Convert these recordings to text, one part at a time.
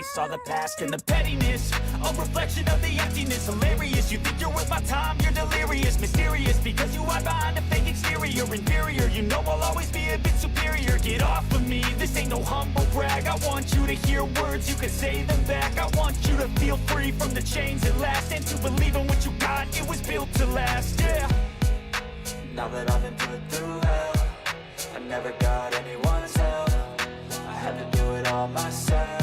erase all the past and the pettiness. A reflection of the emptiness, hilarious. You think you're worth my time, you're delirious. Mysterious, because you hide behind a fake exterior. Inferior, you know I'll always be a bit superior. Get off of me, this ain't no humble brag. I want you to hear words, you can say them back. I want you to feel free from the chains at last, and to believe in what you got, it was built to last, yeah. Now that I've been put through hell, I never got anyone's help. I had to do it all myself.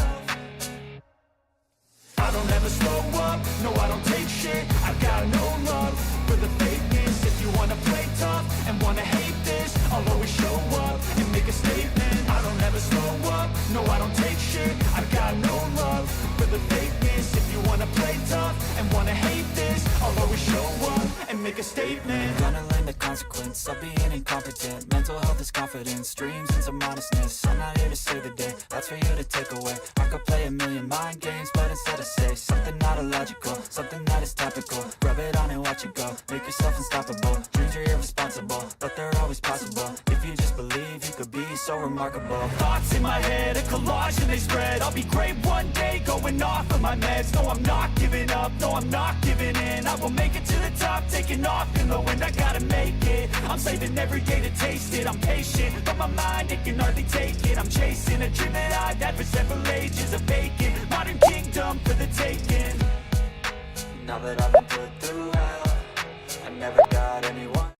I don't ever slow up, no I don't take shit. I've got no love for the fakeness. If you wanna play tough and wanna hate this, I'll always show up and make a statement. I don't ever slow up, no I don't take shit. I've got no love for the fakeness. If you wanna play tough and wanna hate this, I'll always show up and make a statement. Gonna learn the consequence of being incompetent. Mental health is confidence, dreams into modestness. I'm not here to save the day, that's for you to take away. I could play a million mind games, but instead I say something not illogical, something that is topical. Rub it on and watch it go, make yourself unstoppable. Dreams are irresponsible, but they're always possible. If you just believe, you could be so remarkable. Thoughts in my head, a collage and they spread. I'll be great one day, going off of my meds. No, I'm not giving up, no, I'm not giving in. I will make it to the top, taking off in the wind. I gotta make it, I'm saving every day to taste it. I'm patient, but my mind, it can hardly take it. I'm chasing a dream that I've had for several ages. A vacant, modern kingdom for the taking. Now that I've been put through hell, I never got anyone.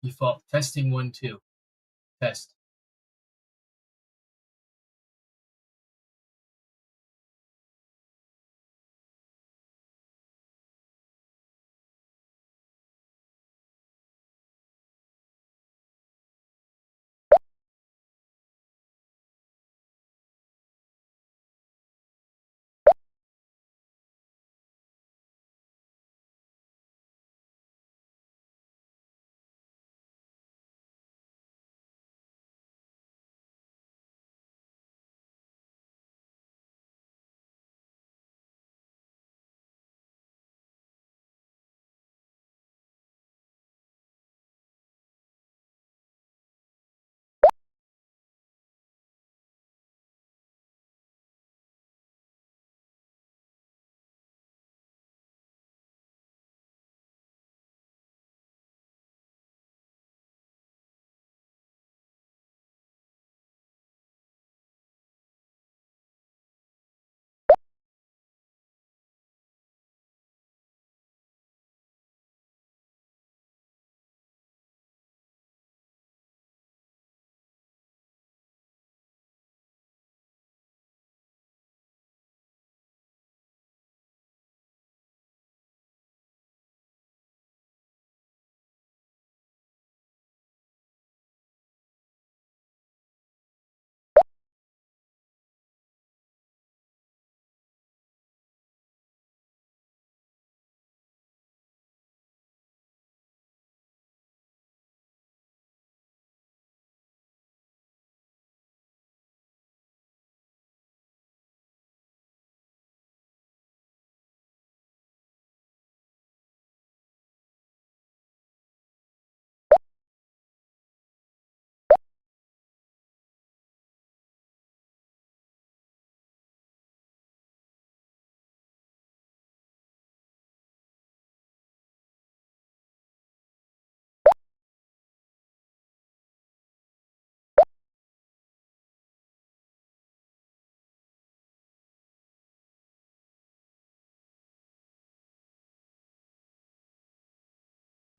Default testing 1 2 test.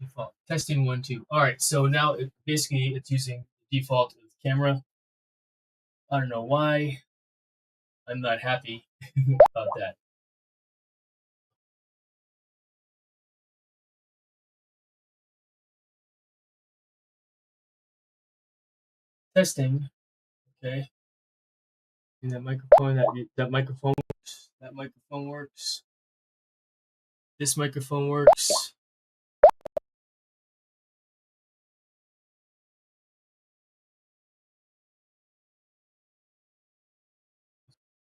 Default testing 1 2. All right, so now basically it's using the default camera. I don't know why. I'm not happy about that. Testing. Okay. And that microphone, that microphone works. That microphone works. This microphone works.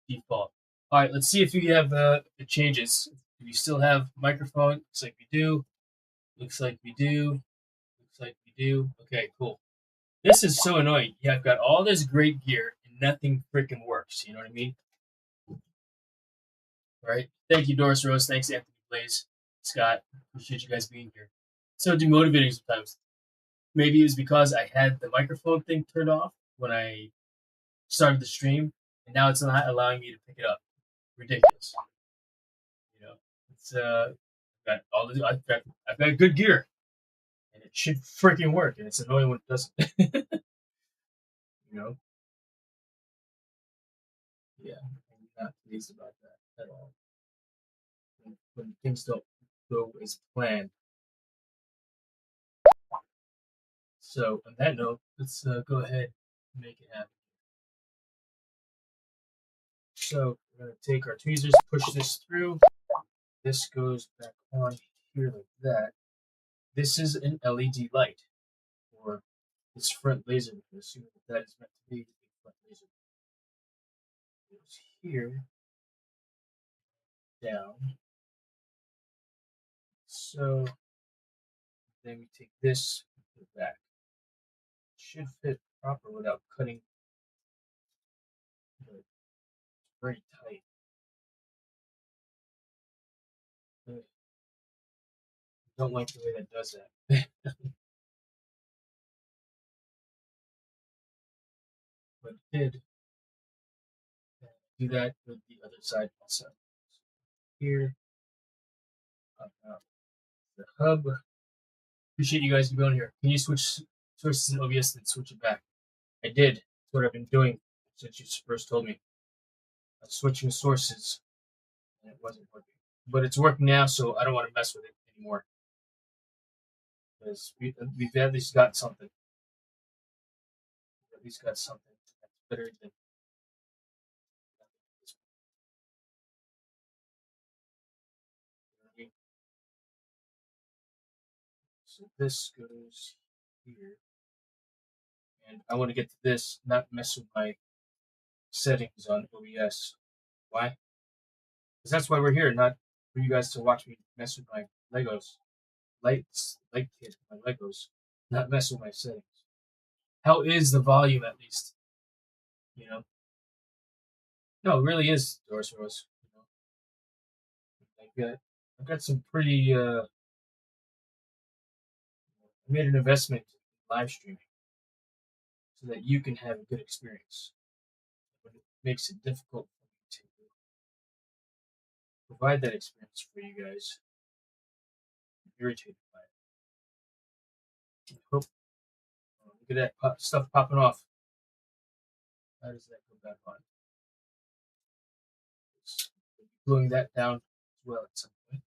Default. All right, let's see if we have it changes. Do we still have microphone? Looks like we do. Looks like we do. Looks like we do. Okay, cool. This is so annoying. Yeah, I've got all this great gear and nothing freaking works. You know what I mean? All right. Thank you, Doris Rose. Thanks, Anthony Blaze, Scott. Appreciate you guys being here. So demotivating sometimes. Maybe it was because I had the microphone thing turned off when I started the stream, and now it's not allowing me to pick it up. Ridiculous. You know, it's got all this. I've got good gear, and it should freaking work, and it's annoying when it doesn't. you know, yeah, I'm not pleased about that at all. When things don't go as planned. So on that note, let's go ahead and make it happen. So we're going to take our tweezers, push this through. This goes back on here like that. This is an LED light, or this front laser. We're assuming that is meant to be a front laser. It goes here, down. So then we take this, put it back. It should fit proper without cutting. It's very tight. I don't like the way that does that. But it did. Do that with the other side also. Here, the hub, Appreciate you guys being here. Can you switch sources in OBS and switch it back? I did. That's what I've been doing since you first told me. I was switching sources and it wasn't working. But it's working now, so I don't want to mess with it anymore. Because we've at least got something. We've at least got something that's better than this. So this goes here. And I want to get to this, not mess with my settings on OBS. Why? Because that's why we're here, not for you guys to watch me mess with my Legos. Light kit, my Legos. Not mess with my settings. How is the volume at least? You know? No, it really is, Doris Rose. You know? I've got some pretty I made an investment in live streaming so that you can have a good experience. But it makes it difficult for me to provide that experience for you guys. I'm irritated by it. Oh, look at that stuff popping off. How does that go back on? Gluing that down as well at some point.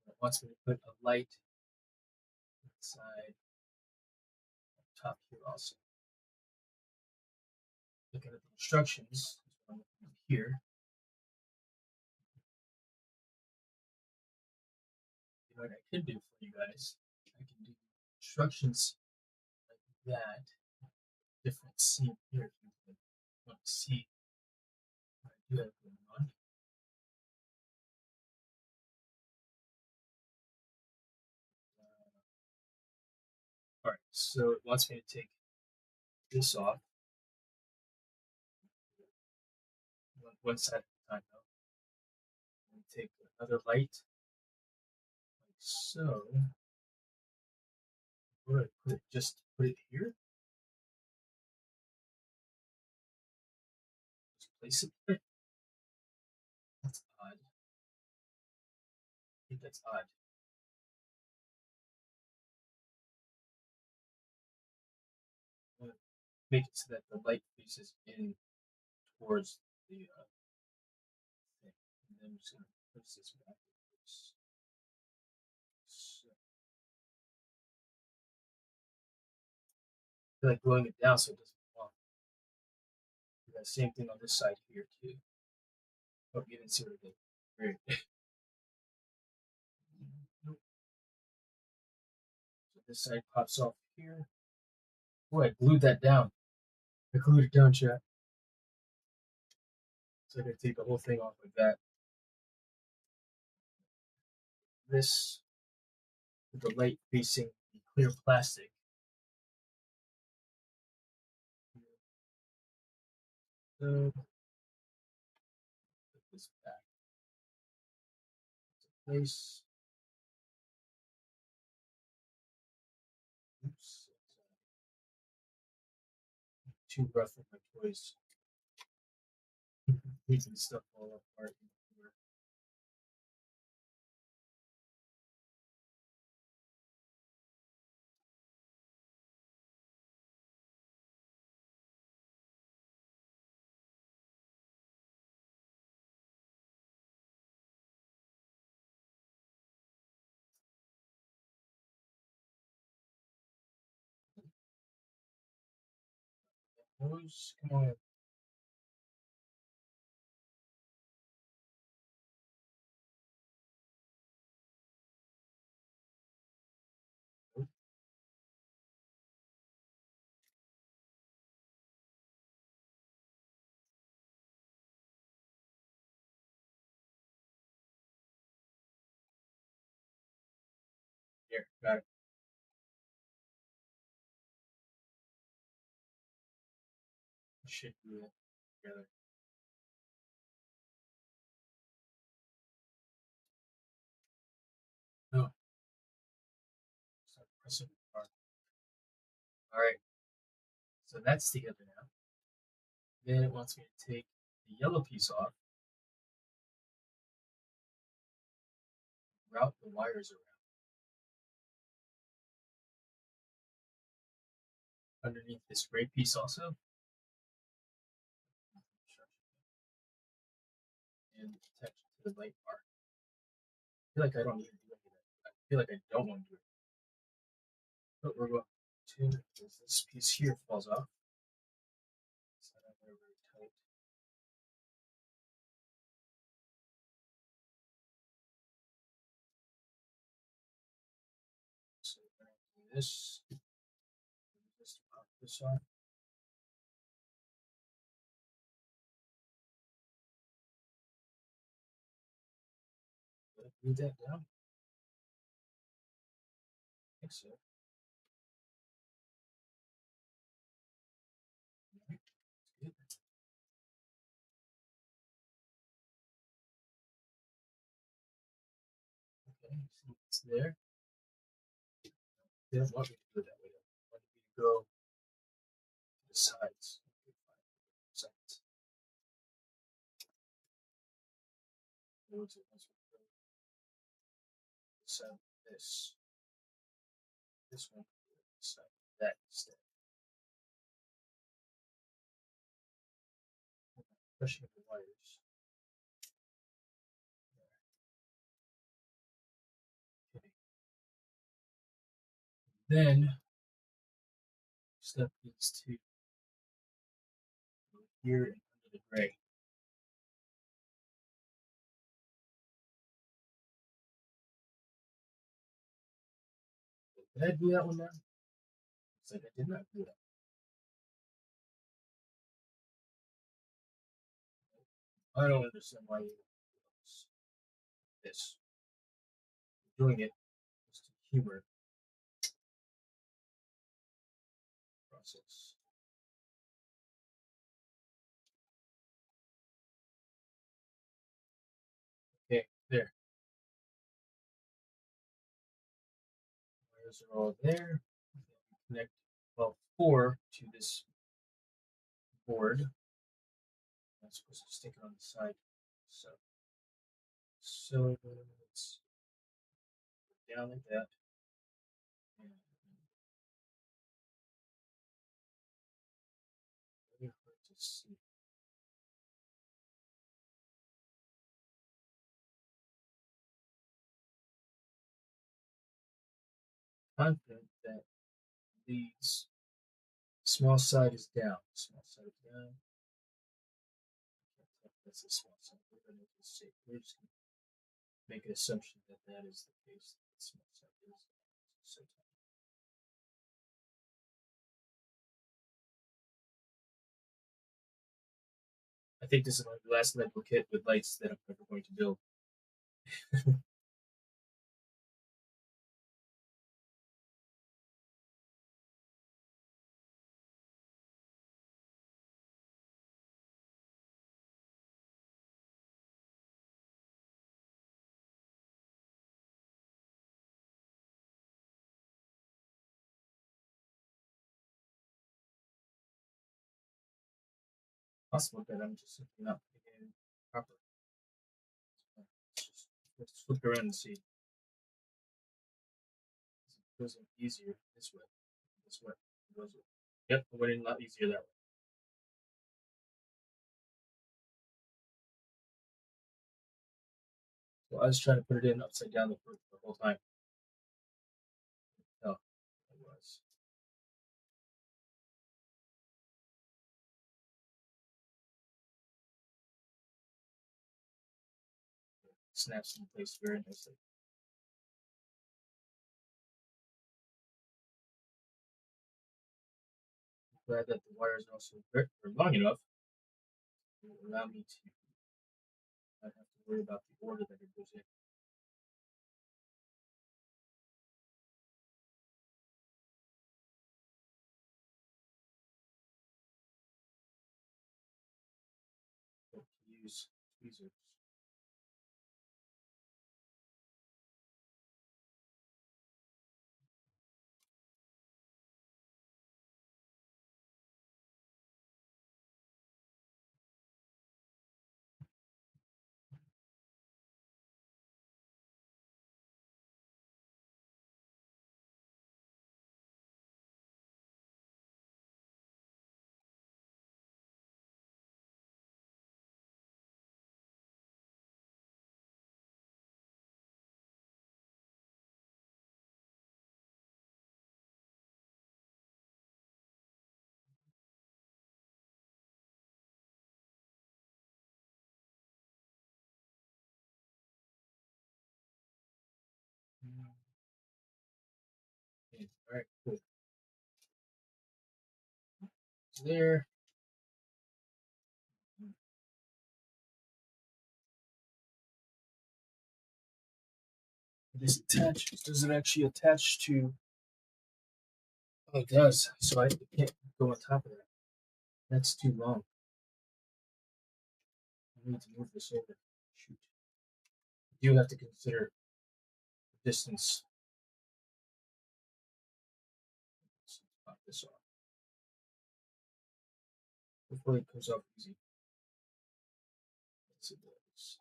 It wants me to put a light inside up top here also. Looking at the instructions, I'm looking here. You know what I could do for you guys? I can do instructions like that. Different scene here if you want to see what I do have going on. Alright, so it wants me to take this off. One side at a time though. And take another light, like so. Where do I put it? Just put it here? Just place it there? That's odd. I think that's odd. Make it so that the light faces in towards the thing. And then I'm just going to push this backwards. So, I feel like gluing it down so it doesn't fall. We got the same thing on this side here too. Oh, you didn't see what I did. Great. Nope. So this side pops off here. Boy, I glued that down. I glued it down, chat. So I gotta take the whole thing off like that. This with the light facing the clear plastic. So put this back into place. Oops. Too rough with my toys. Making stuff fall apart. Those, come on. Here, got it. Should do it together. No. Start pressing it hard. Alright. So that's together now. Then it wants me to take the yellow piece off. route the wires around. Underneath this gray piece also. And attach it to the light bar. I feel like I don't need to do any of that. I feel like I don't want to do it. But we're going to, this piece here falls off. It's not very tight. So we're going to do this. Just pop this off. Glue that down. I think so. Right. Good. Okay, see it's there. They don't want me to go that way. They want me to go to the sides. Okay, fine. Sides. Once we go to the side of this one, the side of that instead. Pushing the wires. Okay. Then step these two here and under the gray. Did I do that one now? It's like I did not do that. I don't understand why you this. Doing it just to humor the process. Okay, there. Wires are all there. Connect, well, 4 to this board. I'm supposed to stick it on the side. So let's go down like that. And wait for it to see. Confident that these small side is down. Small side is down. That's the small side. We're going to just make an assumption that that is the case. The small side is so tight. I think this is my last Lego kit with lights that I'm ever going to build. Possible that I'm just simply not putting it in properly. Let's flip around and see. It goes in easier this way. This way. It goes. Yep, it went in a lot easier that way. So I was trying to put it in upside down the whole time. No, it was. It snaps in place very nicely. I'm glad that the wires are also very long enough to allow me to not have to worry about the order that it goes in. To use tweezers. All right, cool. It's there. This attach. Does it actually attach to? Oh, it does. So I can't go on top of that. That's too long. I need to move this over. Shoot. You have to consider the distance. Let's pop this off. Hopefully it comes off easy. Yes, it does.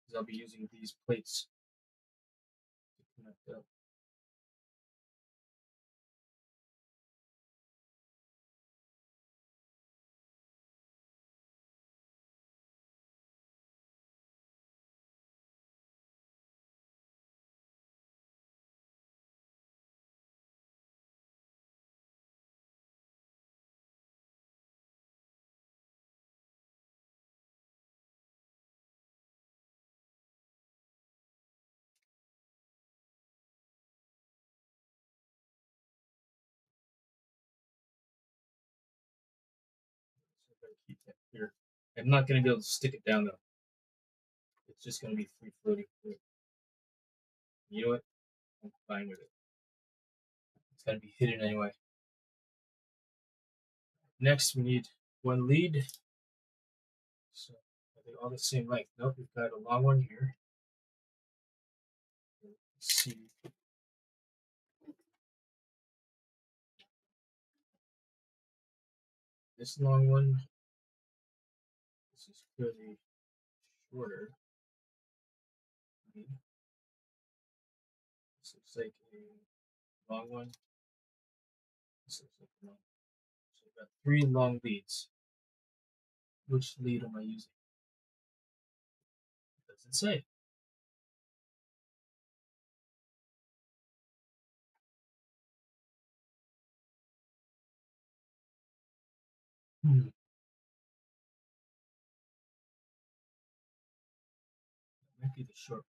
Because I'll be using these plates to connect up. So I gotta keep that here. I'm not gonna be able to stick it down though. It's just gonna be free floating. You know what? I'm fine with it. It's gotta be hidden anyway. Next, we need one lead. So are they all the same length? Nope, we've got a long one here. Let's see. This long one. This is clearly shorter. This looks like a long one. This looks like a long one. So we've got 3 long leads. Which lead am I using? It doesn't say. That might be the short.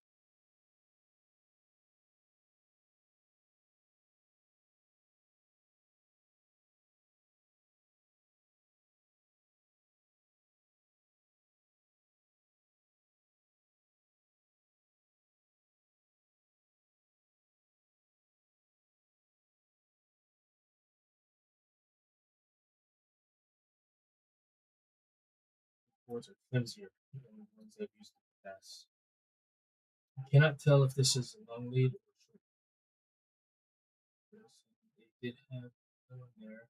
Boards are flimsier than the ones I've used in the past. I cannot tell if this is a long lead or short. They did have one there.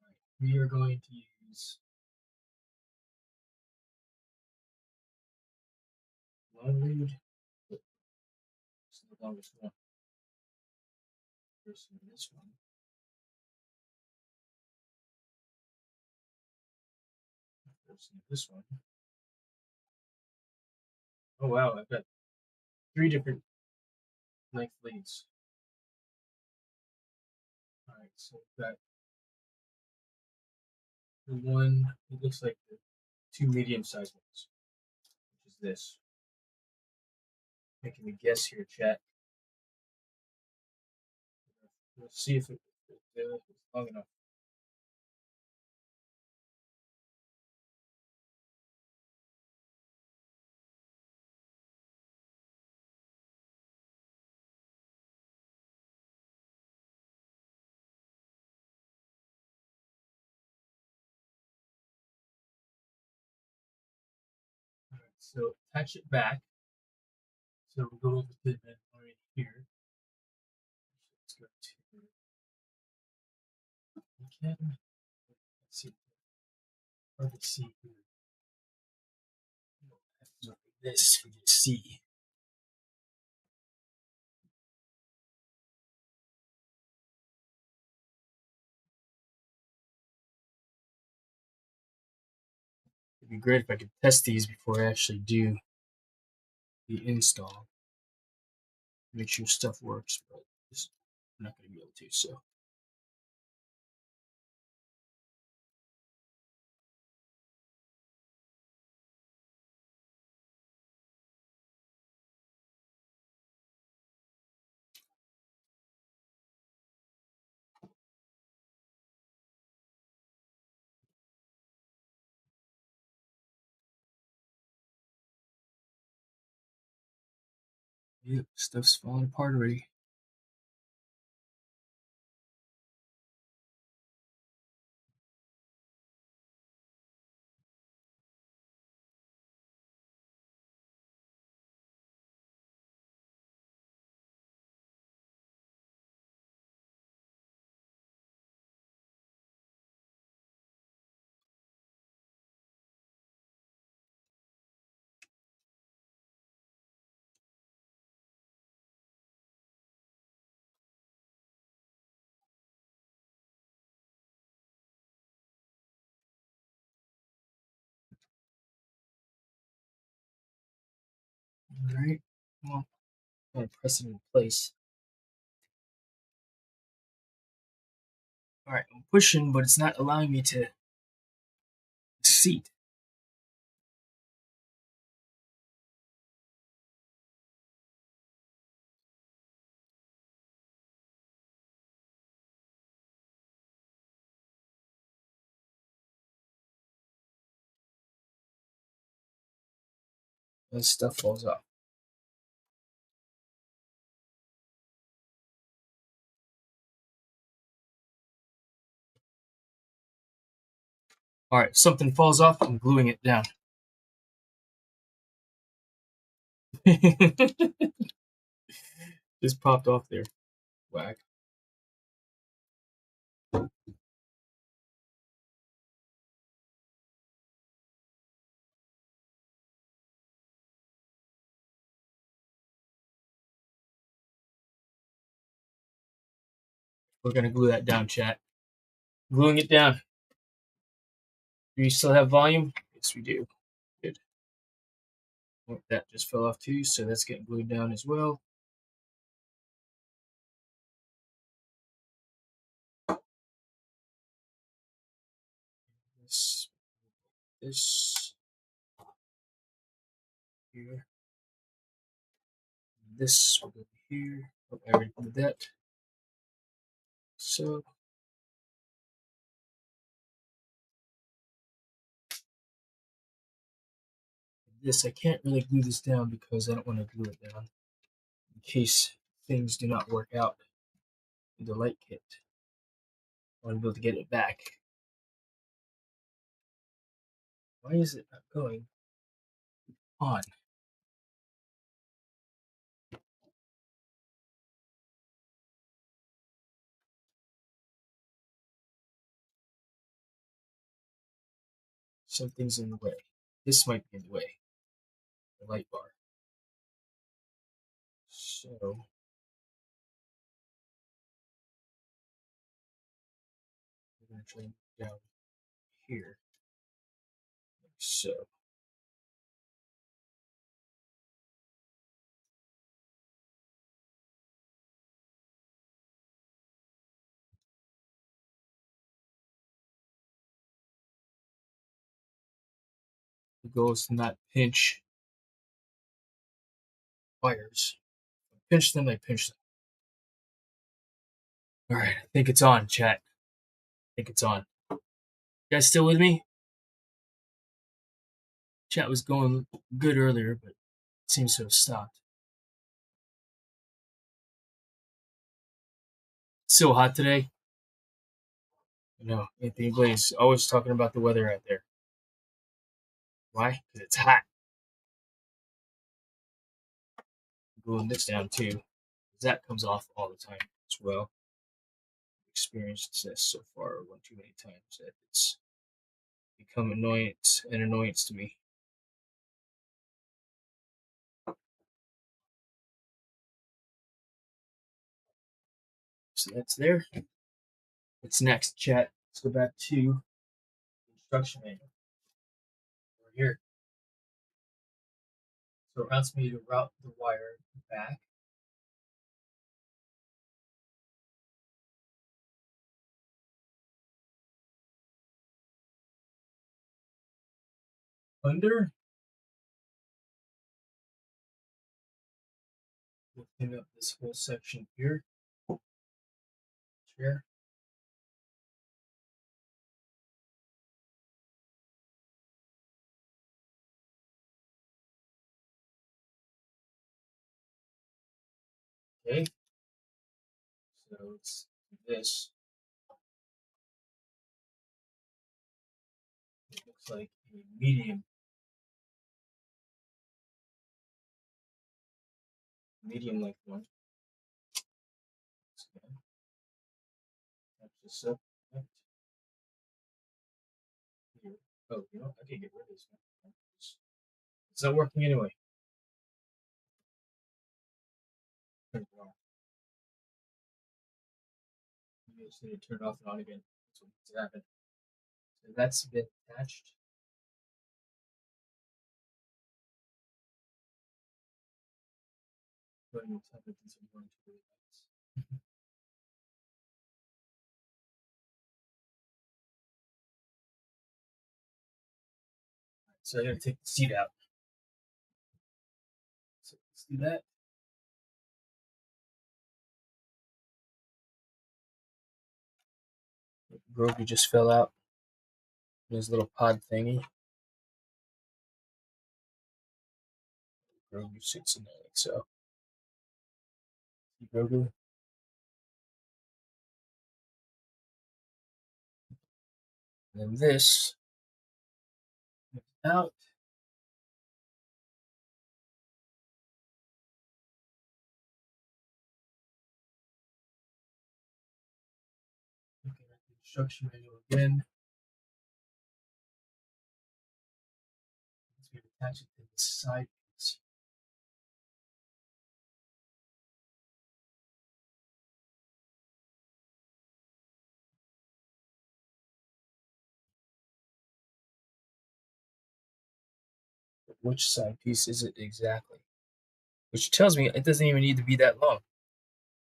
Alright, we are going to use long lead. It's the longest one. First this one. First this one. Oh wow, I've got 3 different length leads. Alright, so we've got the one, it looks like the 2 medium-sized ones, which is this. Making me guess here, chat. We'll see if it's long enough. Alright, so attach it back. So we'll go over to the Mandalorian here. Let's go to we can let's see. Hard to see here. Like this we can see. It'd be great if I could test these before I actually do the install. Make sure stuff works, but I'm not going to be able to. So Yep, stuff's falling apart already. All right. Well, I'll press it in place. All right, I'm pushing, but it's not allowing me to seat. And stuff falls off. All right, something falls off. I'm gluing it down. Just popped off there. Whack. We're gonna glue that down, chat. Gluing it down. Do you still have volume? Yes, we do. Good. Oh, that just fell off too, so that's getting glued down as well. This here. This will go here. Oh, I already did that. So this, I can't really glue this down because I don't want to glue it down in case things do not work out in the light kit. I want to be able to get it back. Why is it not going on? Something's in the way. This might be in the way. The light bar. So we're going to try and get down here. Like so. The goal is to not pinch wires. If I pinch them, I pinch them. Alright, I think it's on, chat. I think it's on. You guys still with me? Chat was going good earlier, but it seems to have stopped. It's so hot today. I know, Anthony Blaze always talking about the weather out there. Why? Because it's hot. Gluing this down too. That comes off all the time as well. Experienced this so far one too many times that it's become an annoyance to me. So that's there. What's next, chat? Let's go back to the instruction manual. Over here. So it wants me to route the wire back. Under. We'll clean up this whole section here. Chair. Okay. So let's do this. It looks like a medium length one. So, match this up. Right here. Oh, you know, I can get rid of this one. It's not working anyway. Turn it off. You just need to turn it off and on again. That's what needs to happen. So that's been attached. But we'll type it into one to the lights. So I gotta take the seat out. So let's do that. Grogu just fell out. His little pod thingy. Grogu sits in there like so. See Grogu? And then this out. Looking at the instruction manual again. We attach it to the side piece. But which side piece is it exactly? Which tells me it doesn't even need to be that long.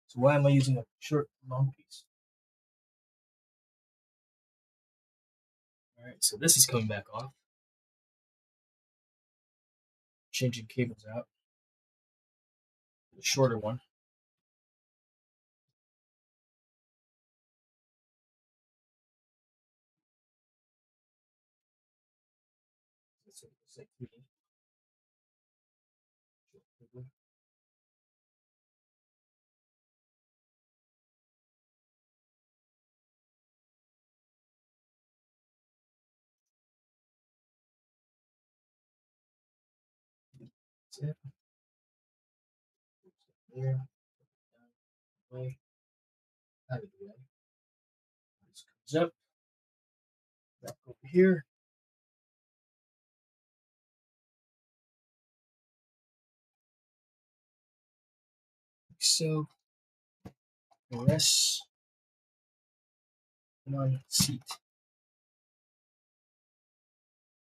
So why am I using a short, long piece? All right, so this is coming back off. Changing cables out. The shorter one. It's like that's it. There. Down, away. Out of the way. This comes up. Back over here. Like so. The rest. Come on, seat.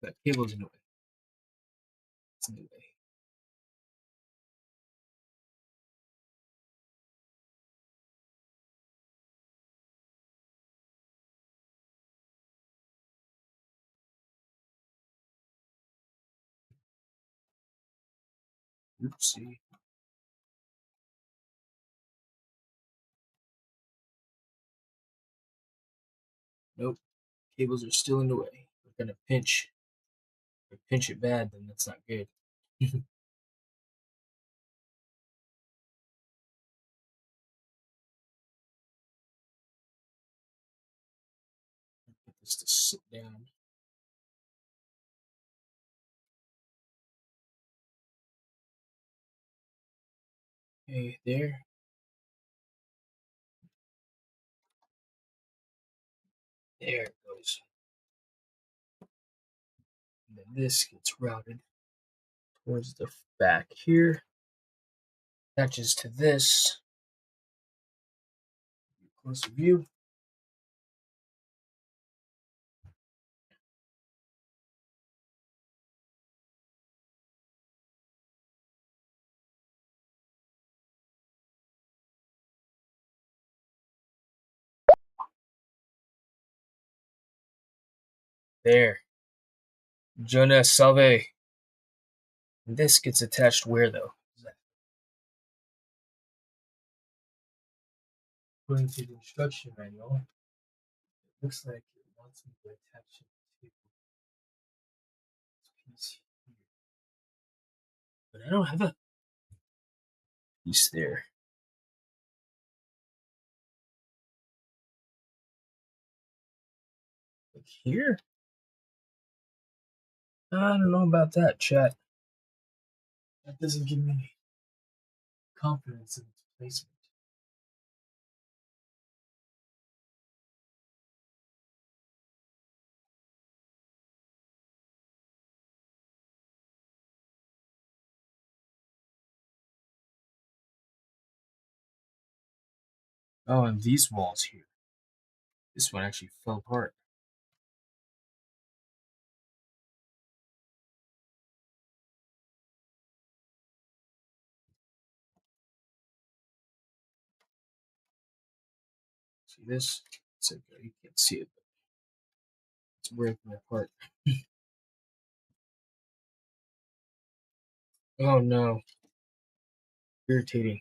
That cable's in the way. It's in the way. Oopsie. Nope. Cables are still in the way. We're gonna pinch. If we pinch it bad, then that's not good. Get this to sit down. Okay, there. There it goes. And then this gets routed towards the back here. Attaches to this. Closer view. There. Jonah Salve. And this gets attached where though? According to the instruction manual, it looks like it wants me to attach it to this piece here. But I don't have a piece there. here? I don't know about that, chat. That doesn't give me confidence in its placement. Oh, and these walls here. This one actually fell apart. See this? It's like you can't see it, but it's breaking apart. Oh no. Irritating.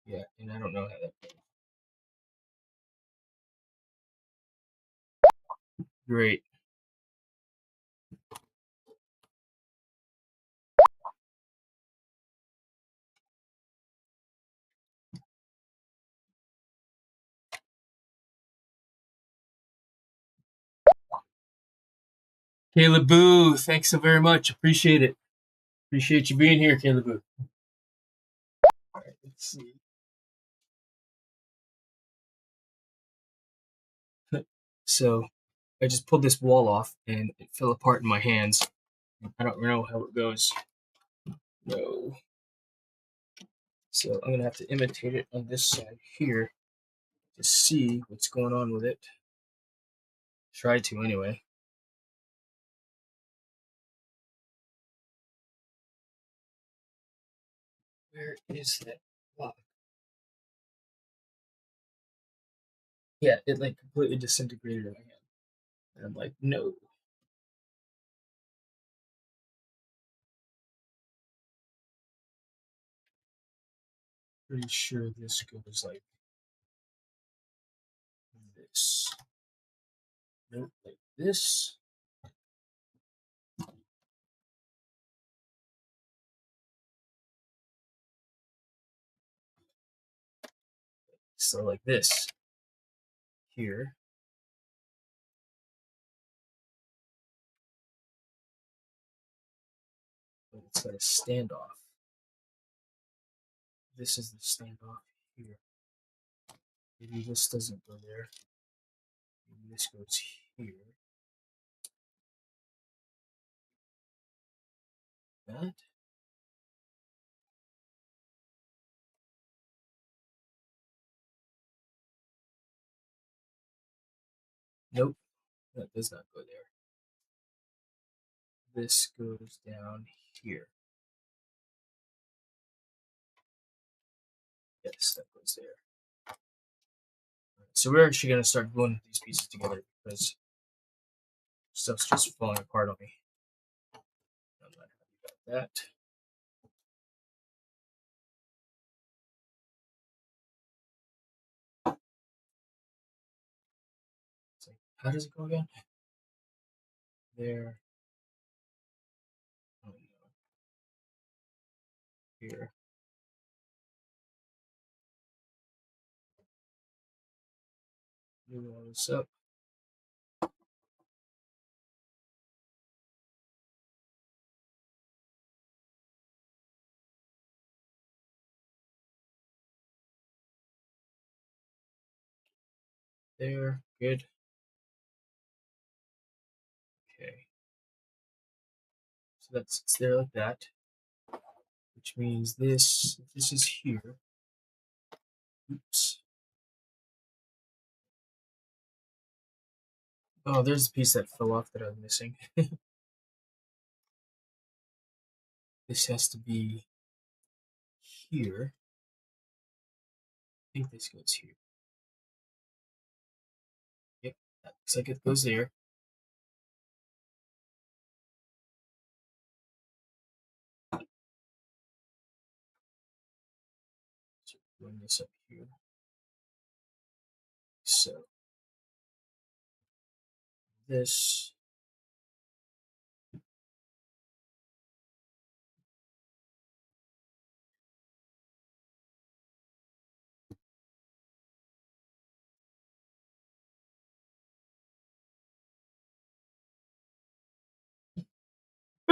Yeah, and I don't know how that goes. Great. Caleb Boo, thanks so very much. Appreciate it. Appreciate you being here, Caleb Boo. All right, let's see. So I just pulled this wall off and it fell apart in my hands. I don't know how it goes. No. So I'm gonna have to imitate it on this side here to see what's going on with it. Try to anyway. Where is that block? Yeah, it like completely disintegrated in my hand. And I'm like, no. Pretty sure this goes like this. Nope, like this. So like this here. But it's got a standoff. This is the standoff here. Maybe this doesn't go there. Maybe this goes here. That. Nope, that does not go there. This goes down here. Yes, that goes there. So we're actually going to start gluing these pieces together because stuff's just falling apart on me. I'm not happy about that. It's like, how does it go again? There. Oh, no. Here. Move all this up. There. Good. Okay. So that's it's there like that. Which means this, if this is here. Oops. Oh, there's a piece that fell off that I'm missing. This has to be here. I think this goes here. Yep, that looks like it goes there. So bring this up here. So this.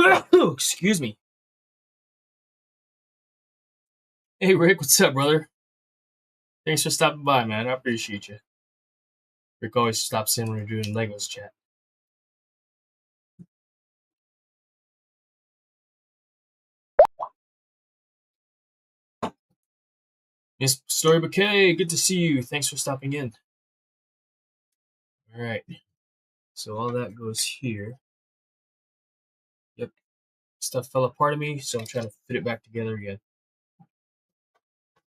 Excuse me. Hey Rick, what's up, brother? Thanks for stopping by, man. I appreciate you. Rick always stops in when we're doing Legos chat. Miss Story Bouquet, good to see you. Thanks for stopping in. All right. So all that goes here. Yep. Stuff fell apart of me, so I'm trying to fit it back together again.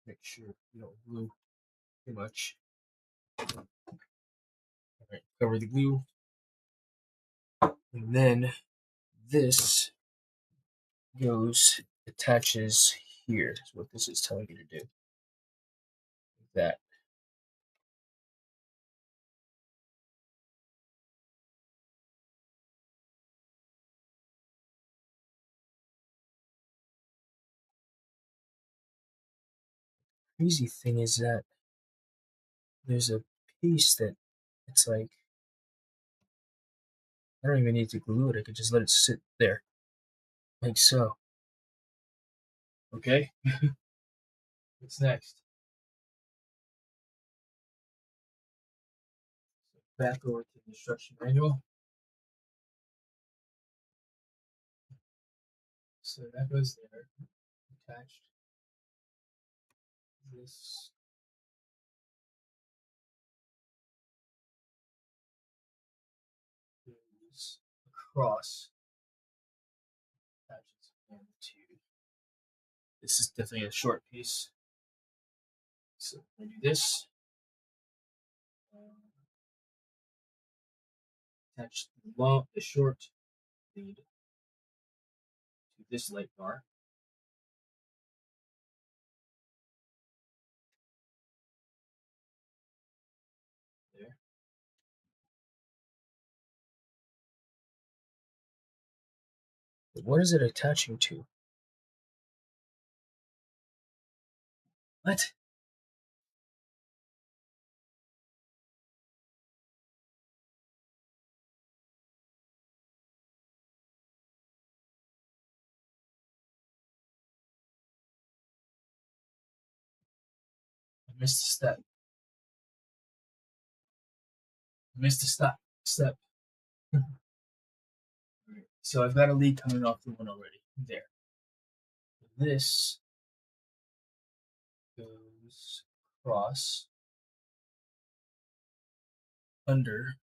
Make sure you don't glue too much. All right. Cover the glue. And then this attaches here. Is what this is telling you to do. Like that. Crazy thing is that there's a piece that it's like I don't even need to glue it. I could just let it sit there, like so. Okay. What's next? Back over to the instruction manual. So that goes there, attached. This goes across. Attaches again to. This is definitely a short piece. So I'm gonna do this. Attach the short lead to this light bar. There. But what is it attaching to? What? I missed a step. I missed a step. Right. So I've got a lead coming off the one already. There. This goes across under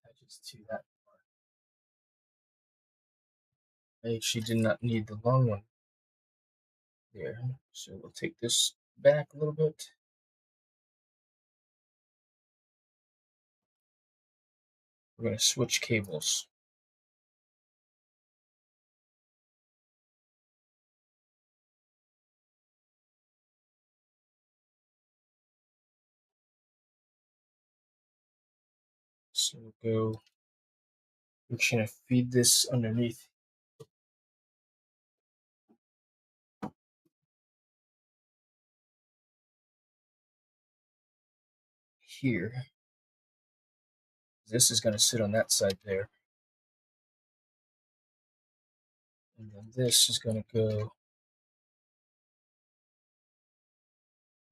attaches to that part. I actually did not need the long one there. So we'll take this back a little bit. We're going to switch cables. So we'll go, we're just going to feed this underneath here. This is going to sit on that side there. And then this is going to go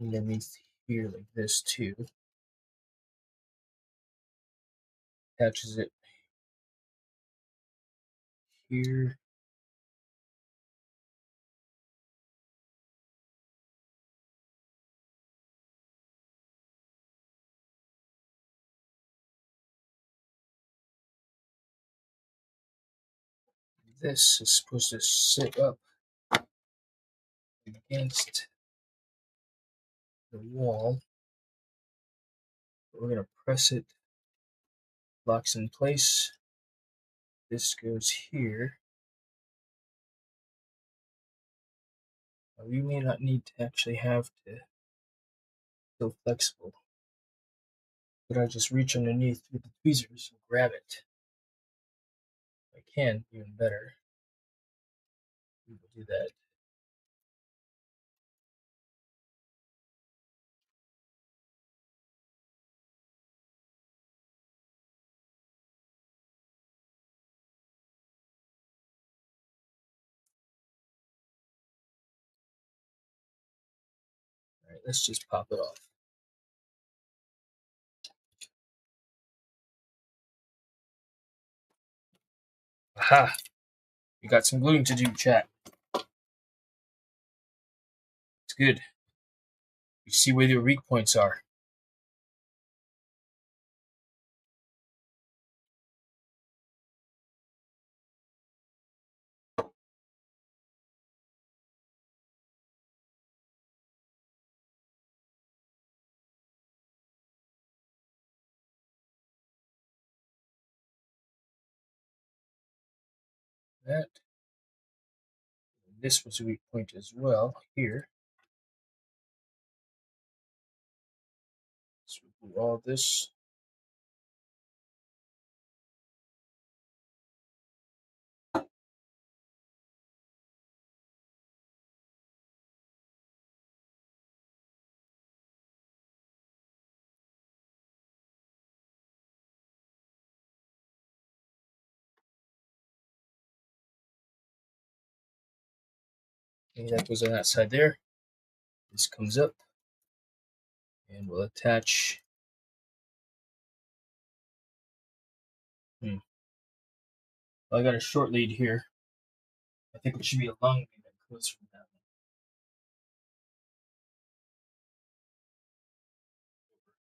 underneath here like this too. Attaches it here. This is supposed to sit up against the wall. We're going to press it, locks in place. This goes here. We may not need to actually have to so flexible. But I just reach underneath with the tweezers and grab it. If I can, even better. We will do that. All right, let's just pop it off. Aha! We got some gluing to do, chat. It's good. You see where your weak points are. That. This was a weak point as well here. So we'll do all this. Okay, that goes on that side there. This comes up and we'll attach. I got a short lead here. I think it should be a long lead that goes from that one.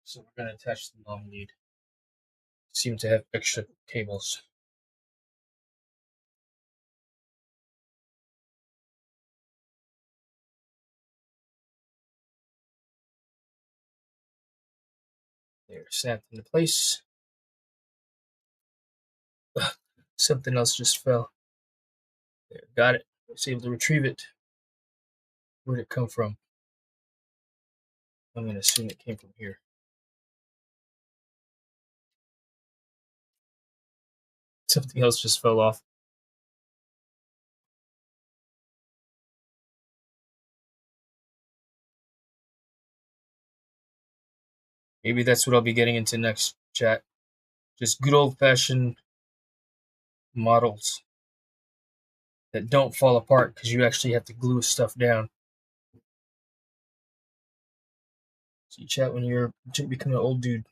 So we're going to attach the long lead. Seem to have extra cables. There, snapped into place. Something else just fell. There, got it. I was able to retrieve it. Where'd it come from? I'm going to assume it came from here. Something else just fell off. Maybe that's what I'll be getting into next, chat. Just good old-fashioned models that don't fall apart because you actually have to glue stuff down. See, chat, when you become an old dude,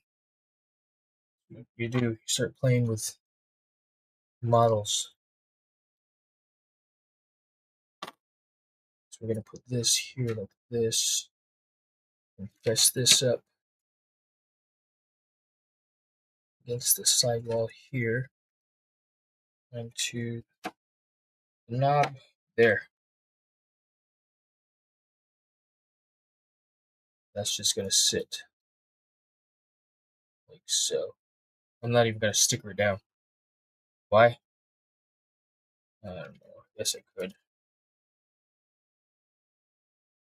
you do. You start playing with models. So we're going to put this here like this and fess this up against the sidewall here. Onto the knob. There. That's just going to sit like so. I'm not even going to sticker it down. Why? I don't know. I guess I could.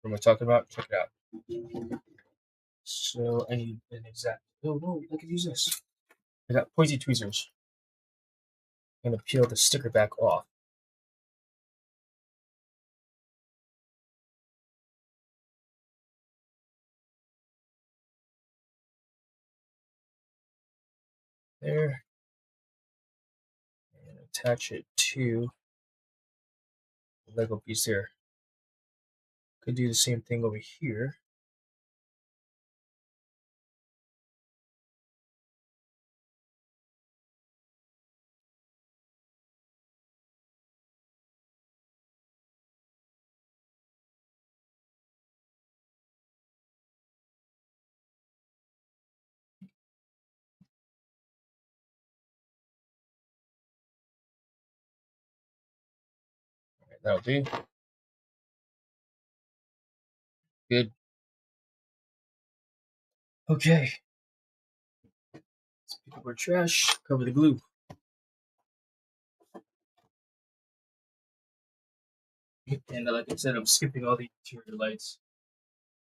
What am I talking about? Check it out. So I need an exact. Oh no, I could use this. I got pointy tweezers. I'm going to peel the sticker back off. There. And attach it to the Lego piece there. Could do the same thing over here. All right, that'll do. Good. Okay. Let's pick up our trash, cover the glue. And like I said, I'm skipping all the interior lights,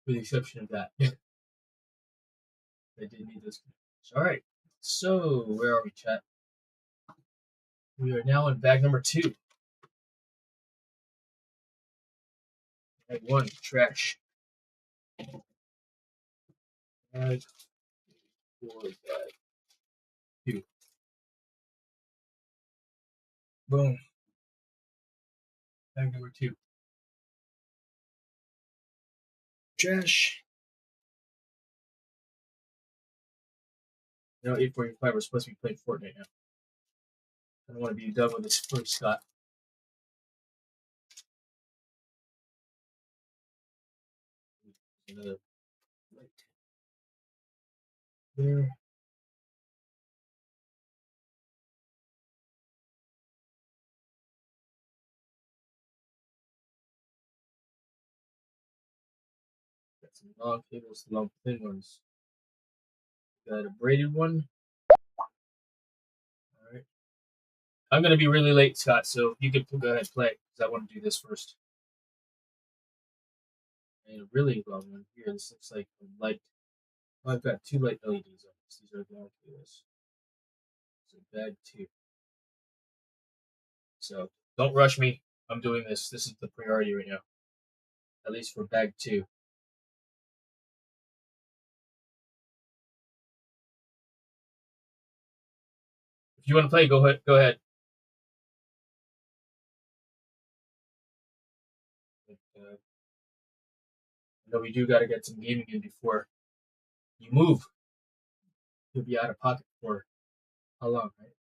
with the exception of that. I did need those. All right. So where are we, chat? We are now in bag number 2. Bag 1, trash. Bag 4, bag 2. Boom. Bag number 2. Trash. Now 8:45. We're supposed to be playing Fortnite now. I don't want to be done with this first, Scott. Another light there. Got some long cables, long thin ones. Got a braided one. All right. I'm gonna be really late, Scott. So you can go ahead and play because I want to do this first. And a really long one here. This looks like a light. Oh, I've got 2 light LEDs on this. These are long cables. So bag 2. So don't rush me. I'm doing this. This is the priority right now. At least for bag 2. If you want to play, go ahead. Go ahead. I know we do got to get some gaming in before you move. You'll be out of pocket for how long, right?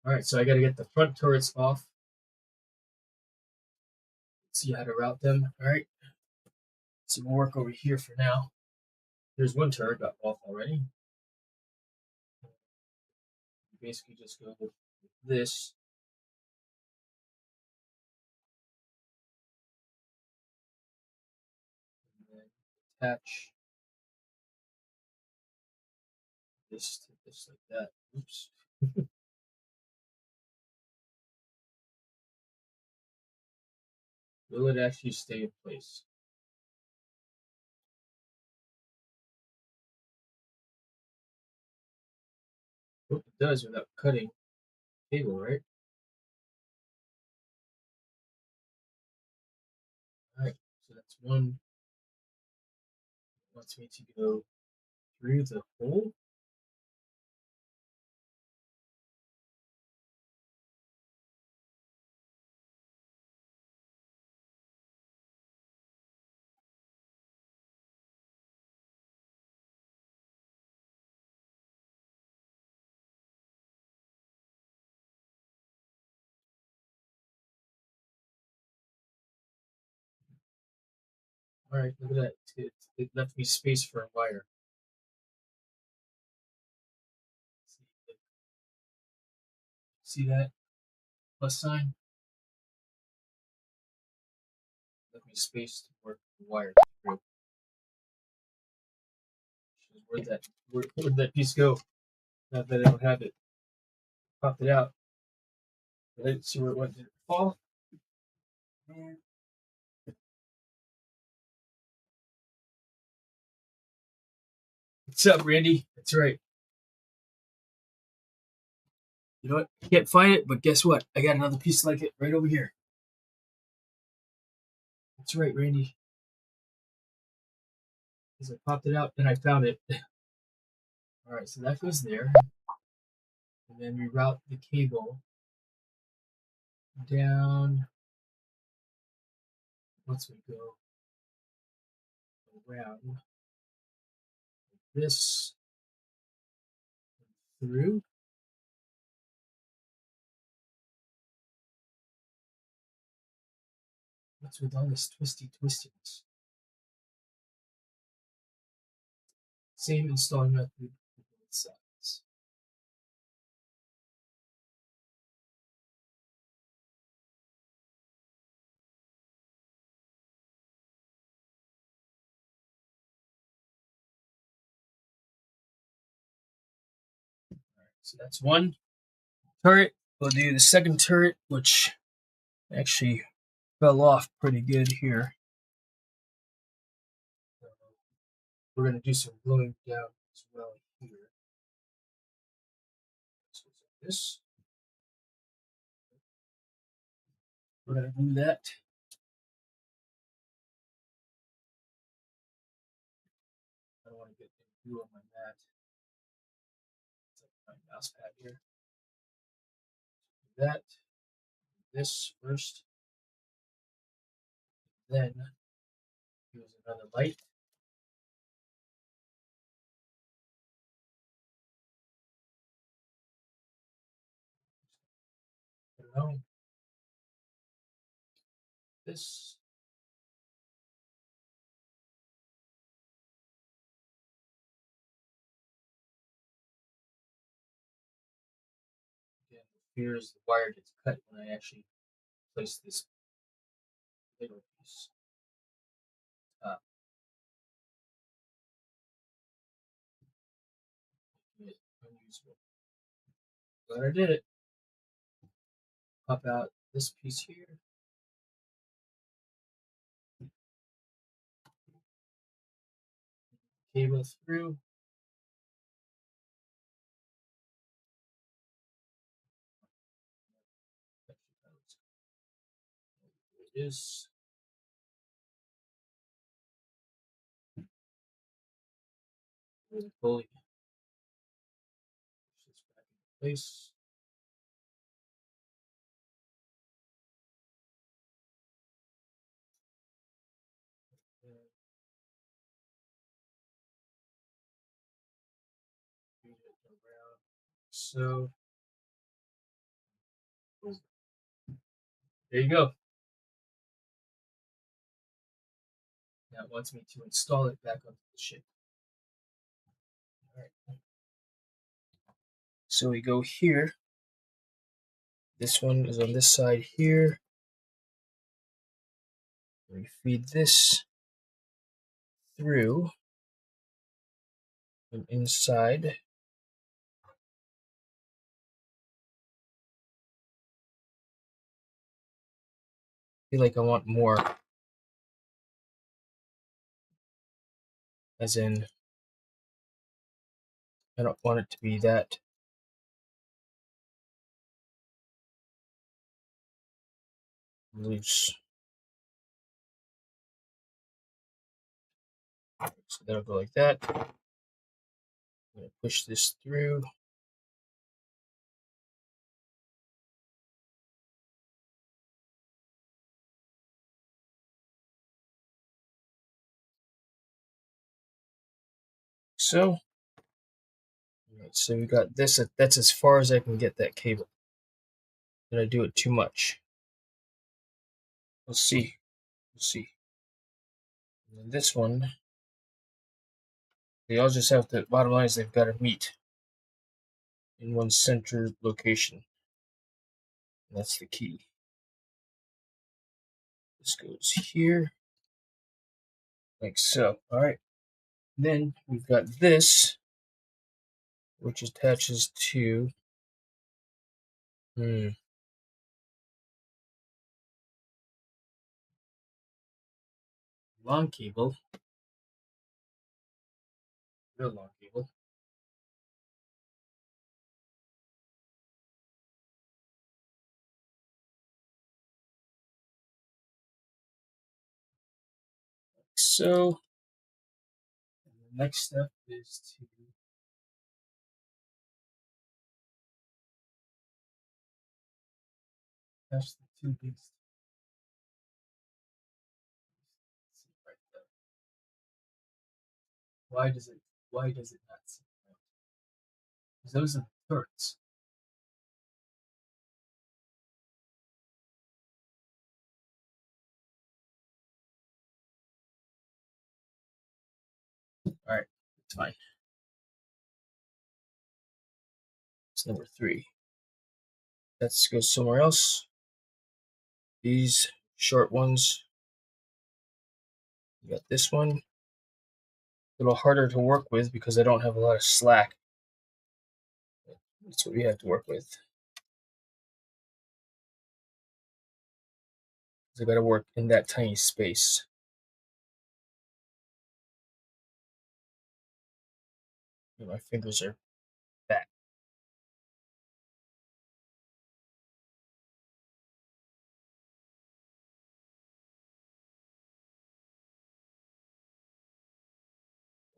All right, so I got to get the front turrets off. See how to route them. All right. So we'll work over here for now. There's one turret got off already. You basically just go with this. And then attach this to this like that. Oops. Will it actually stay in place? Hope it does without cutting cable, right? All right, so that's one. It wants me to go through the hole. All right, look at that. It left me space for a wire. See that plus sign? Left me space to work the wire through. Where'd that piece go? Not that I don't have it. Popped it out. I didn't see where it went. Did it fall? What's up, Randy? That's right. You know what? I can't find it, but guess what? I got another piece like it right over here. That's right, Randy. Because I popped it out, then I found it. All right, so that goes there. And then we route the cable down. Once we go around this through. What's with all this twistiness? Same installing method for both sides. All right, so that's one turret. We'll do the second turret, which actually fell off pretty good here. We're going to do some gluing down as well here. this. We're gonna do that. I don't want to get glue on my mat. It's like my mouse pad here. Do that. This first. Then use another light. Put it on. This. Again, the fear is the wire gets cut when I actually place this little piece. Making it unusable. Glad I did it. Pop out this piece here. Cable through. It is. Pulley. Push this back into place. Feed it around. So there you go. Now it wants me to install it back onto the ship. All right. So we go here. This one is on this side here. We feed this through and inside. I feel like I want more. As in, I don't want it to be that loose. So that'll go like that. I'm going to push this through. So, right, so we got this. That's as far as I can get that cable. Did I do it too much? We'll see. We'll see. And then this one, they all just have to, bottom line is they've got to meet in one center location. And that's the key. This goes here, like so. All right. Then we've got this, which attaches to long cable, real long cable. So the next step is to attach the two big right there. Why does it not see right? Because those are the turrets. Alright, it's fine. It's number 3. That goes somewhere else. These short ones. You got this one. A little harder to work with because I don't have a lot of slack. That's what we have to work with. Because I gotta work in that tiny space. My fingers are fat.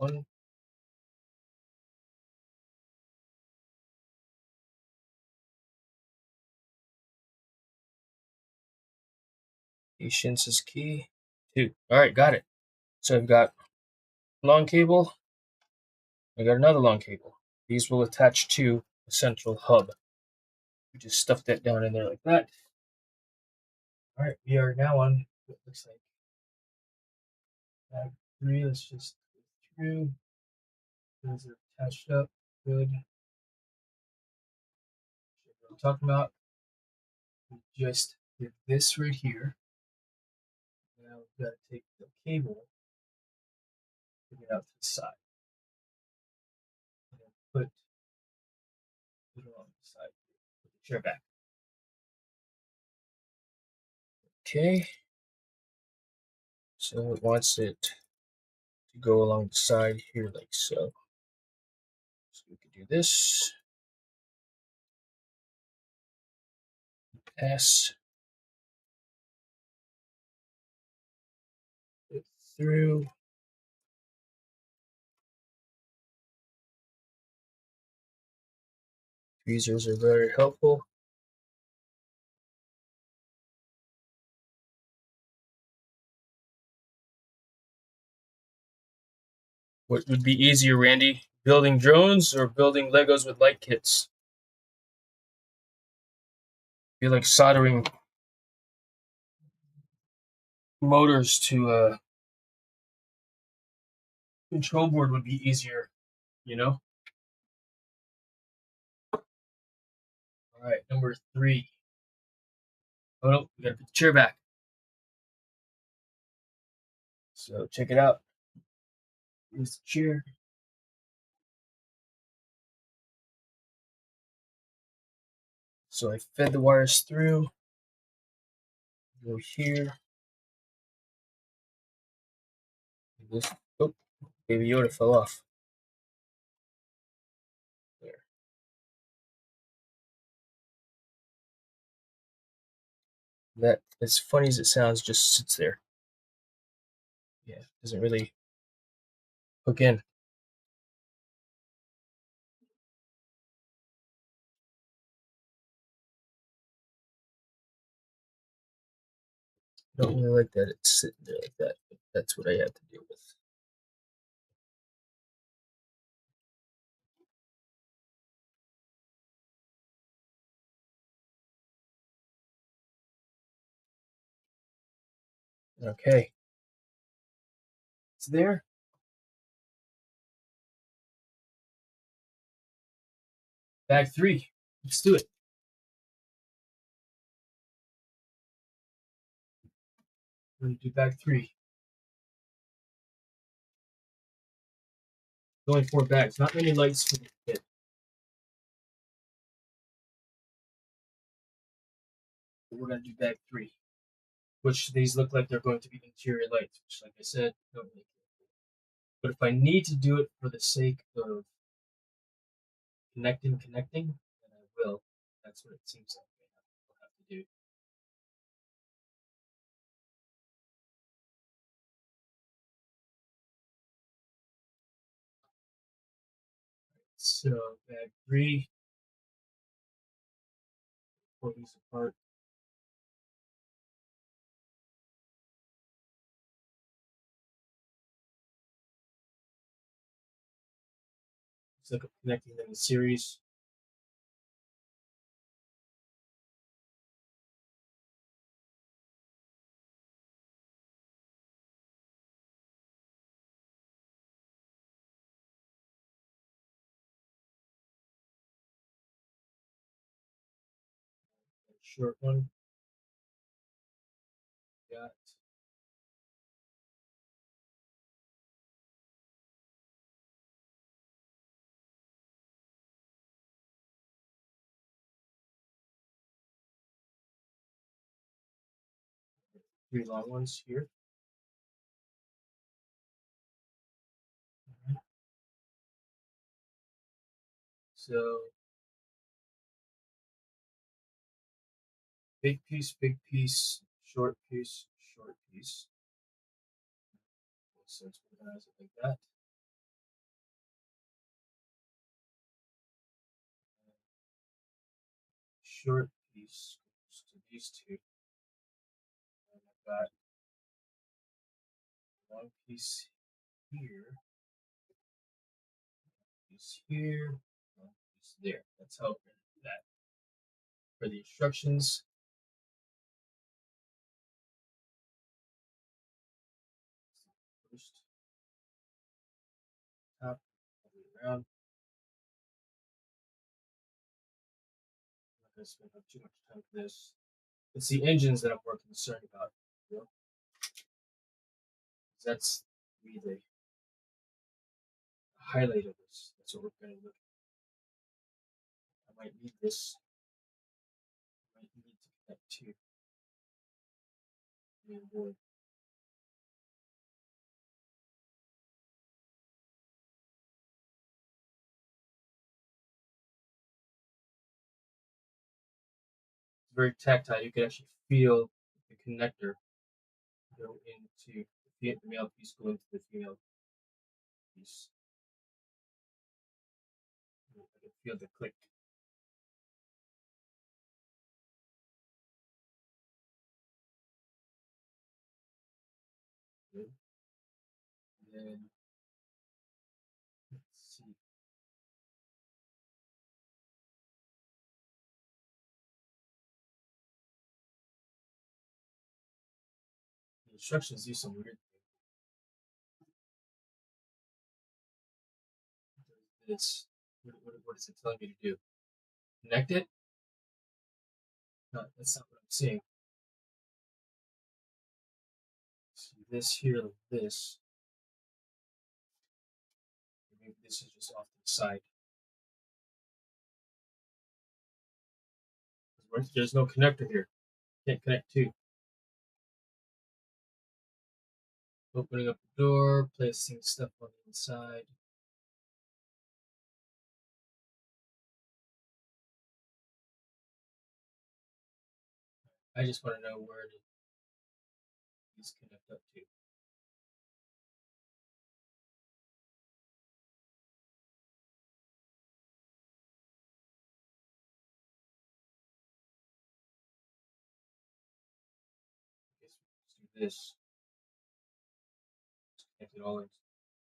one. Patience is key. 2. All right, got it. So I've got long cable. I got another long cable. These will attach to a central hub. We just stuff that down in there like that. All right, we are now on what looks like bag 3. Let's just go through. Those are attached up. Good. What I'm talking about. We just did this right here. Now we've got to take the cable, take it out to the side, and then put it along the side. Put the chair back. Okay. So it wants it to go along the side here like so. So we could do this. Pass it through. Tweezers are very helpful. What would be easier, Randy? Building drones or building Legos with light kits? I feel like soldering motors to a control board would be easier, you know? All right, number 3. Oh no, we gotta put the chair back. So check it out. Here's the chair. So I fed the wires through. Go here. This, oh, Baby Yoda fell off. There. That, as funny as it sounds, just sits there. Yeah, doesn't really hook in. Don't really like that it's sitting there like that, but that's what I have to deal with. Okay. It's there. Bag 3. Let's do it. We're going to do bag 3. Only 4 bags. Not many lights for the kit. But we're going to do bag 3. Which these look like they're going to be interior lights, which, like I said, don't really care. But if I need to do it for the sake of connecting, then I will. That's what it seems like we'll have to do. So bag 3, pull these apart. Looks like I'm connecting them in series. Short one. Got 3 long ones here. So big piece, short piece, short piece. So it's organize it like that. short piece goes to these two. And I've got one piece here, piece here, one piece there. That's how we're going to do that. For the instructions, first top, all the way around. I'm not going to spend up too much time with this. It's the engines that I'm more concerned about. You know? That's really the highlight of this. That's what we're going to look at. I might need this. I might need to connect to the main board. It's very tactile. You can actually feel the connector go into the male piece, go into the female piece. I can feel the click. Good. And then let's see. The instructions do some weird things. This. What is it telling me to do? Connect it? No, that's not what I'm seeing. See this here, like this. Maybe this is just off to the side. There's no connector here. Can't connect to. Opening up the door, placing stuff on the inside. I just want to know where these connect up to. I guess we'll just do this. Just connect it all in the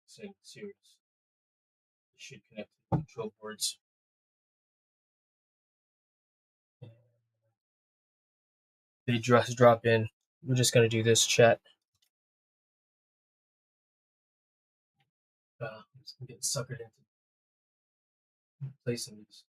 same series. It should connect to the control boards. They just drop in. We're just going to do this chat. I'm just going to get suckered into placing these.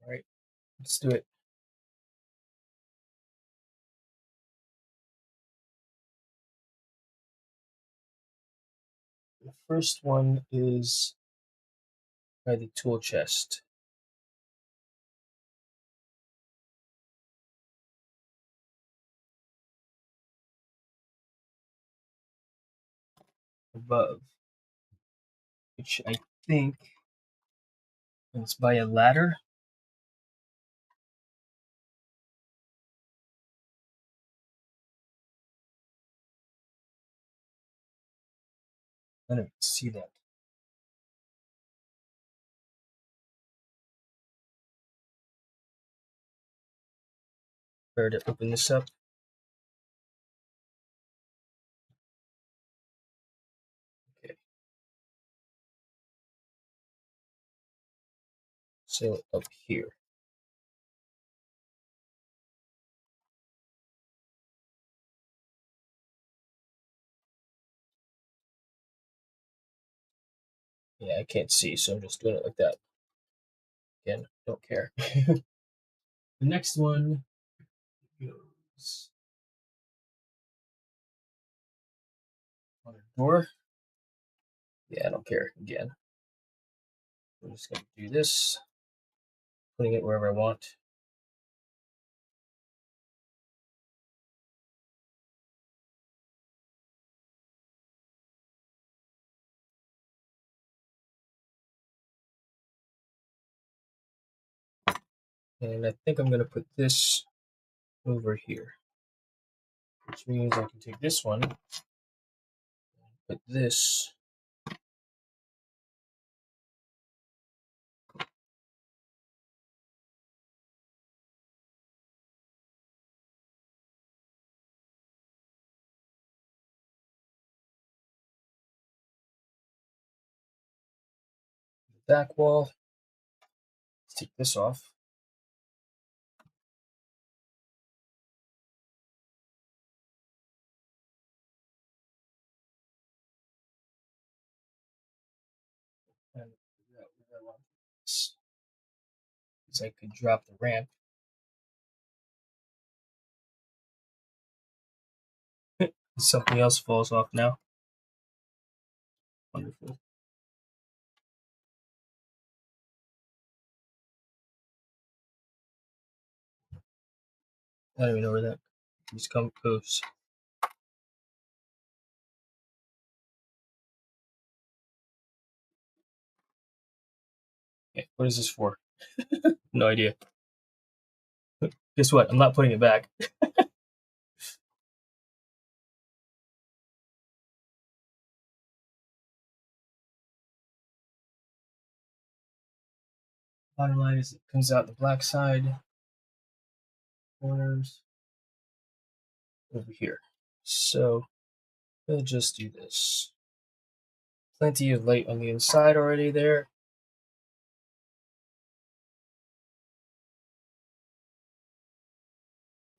All right, let's do it. The first one is by the tool chest. Above, which I think is by a ladder. I don't see that. Better to open this up. Okay. So up here. Yeah, I can't see, so I'm just doing it like that. Again, don't care. The next one goes on the door. Yeah, I don't care. Again, we're just going to do this. putting it wherever I want. And I think I'm going to put this over here, which means I can take this one and put this back wall. Let's take this off. And figure out where I want this. Because I could drop the ramp. Something else falls off now. Wonderful. I don't even know where that just goes. Okay, what is this for? No idea. Guess what? I'm not putting it back. Bottom line is it comes out the black side, corners, over here. So we'll just do this. Plenty of light on the inside already there.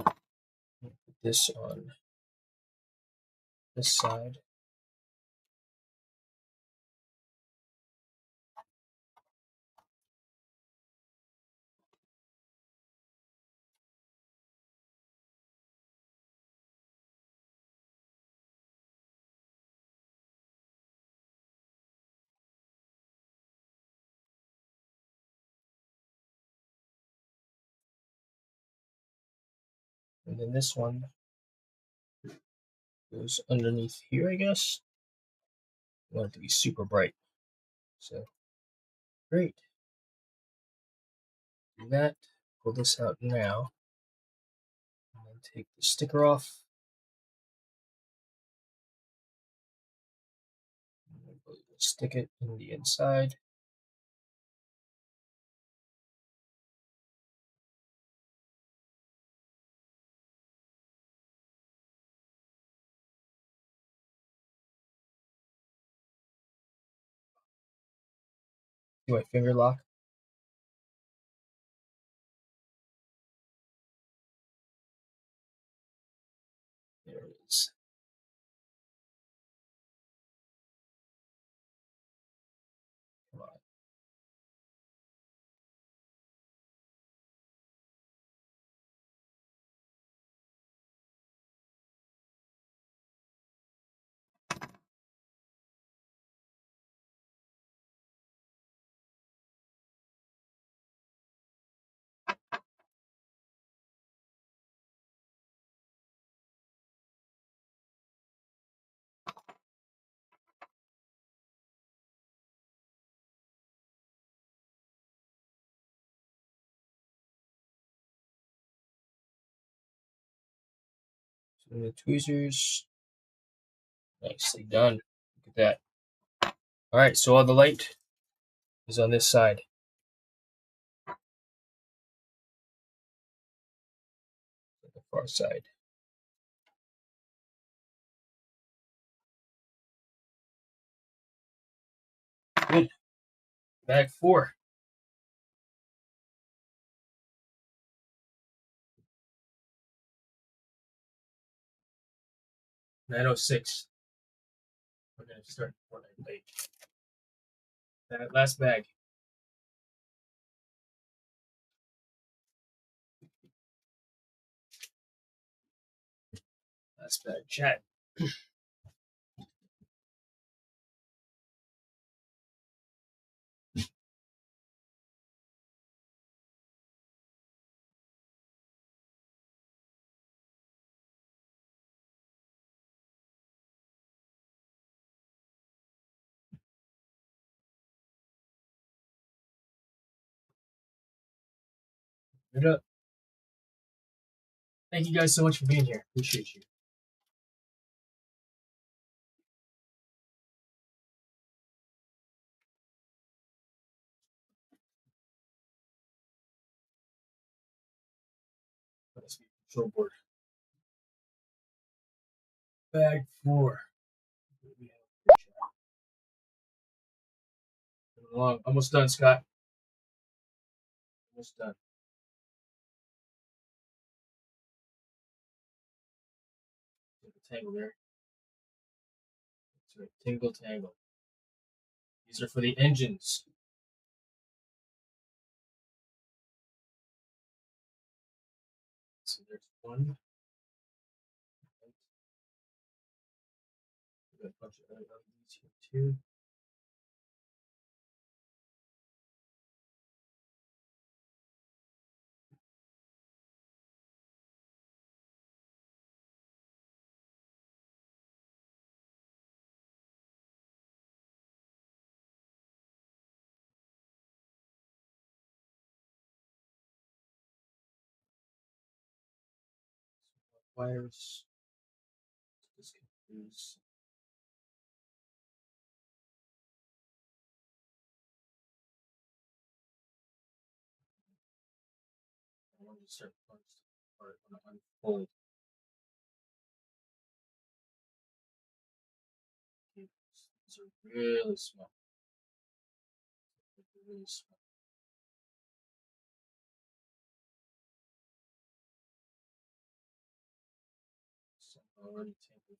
Put this on this side. And then this one goes underneath here, I guess. I want it to be super bright. So great. Do that. Pull this out now. And then take the sticker off. Stick it in the inside. Do my finger lock. There it is. Come on. So the tweezers. Nicely done. Look at that. All right, so all the light is on this side. The far side. Good. Bag 4. $906. We're gonna start Fortnite late. That last bag. Last bag. Chat. It up. Thank you guys so much for being here. Appreciate you. Let's be control board. Bag 4. We have moving along. Almost done, Scott. Almost done. Tangle there. That's right. Tingle tangle. These are for the engines. So there's one. We got a bunch of other LEDs here too. Wires. This confuse. I want to start first. Or I want to unfold. These are really small. Really small. Some already tangled.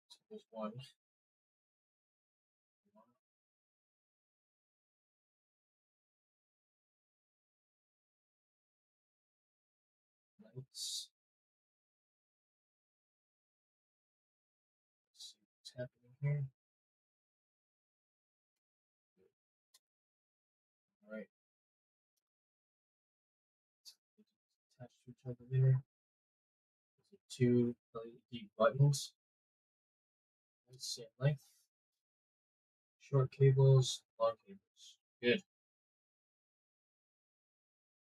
So there's one. Lights. Let's see what's happening here. All right. Attached to each other there. These are two LED buttons. Same length. Short cables, long cables. Good.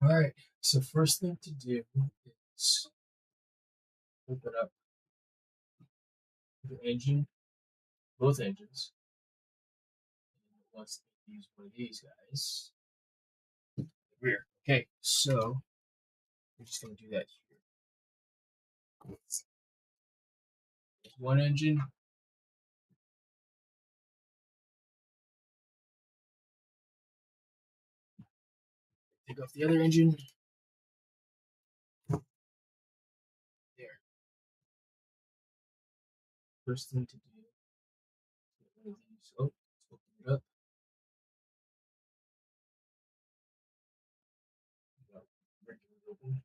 All right. So first thing to do is open up the engine, both engines. And once they use one of these guys, the rear. Okay. So we're just gonna do that here. There's one engine. Take off the other engine. There. First thing to do is get one of these. Oh, let's open it up. Break it open.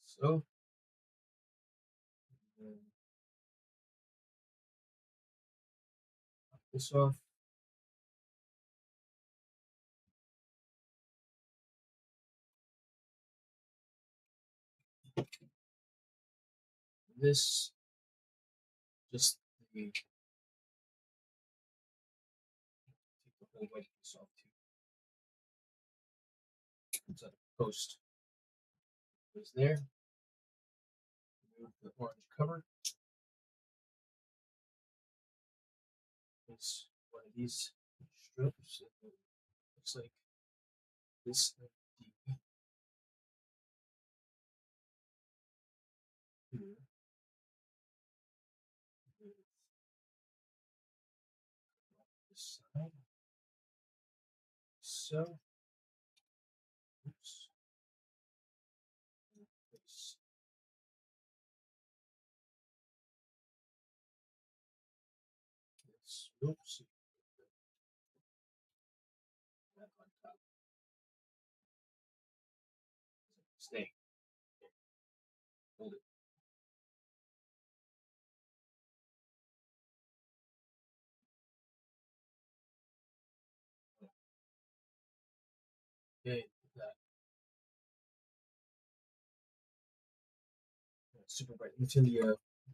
So, pop this off. This just the take the whole white piece off too. So the post is there. Remove the orange cover. It's one of these strips. It looks like this D here. This side. So, oops. This. This. Oops. Back on top. Stay. Hold it. Okay, that. Super bright. Let me turn the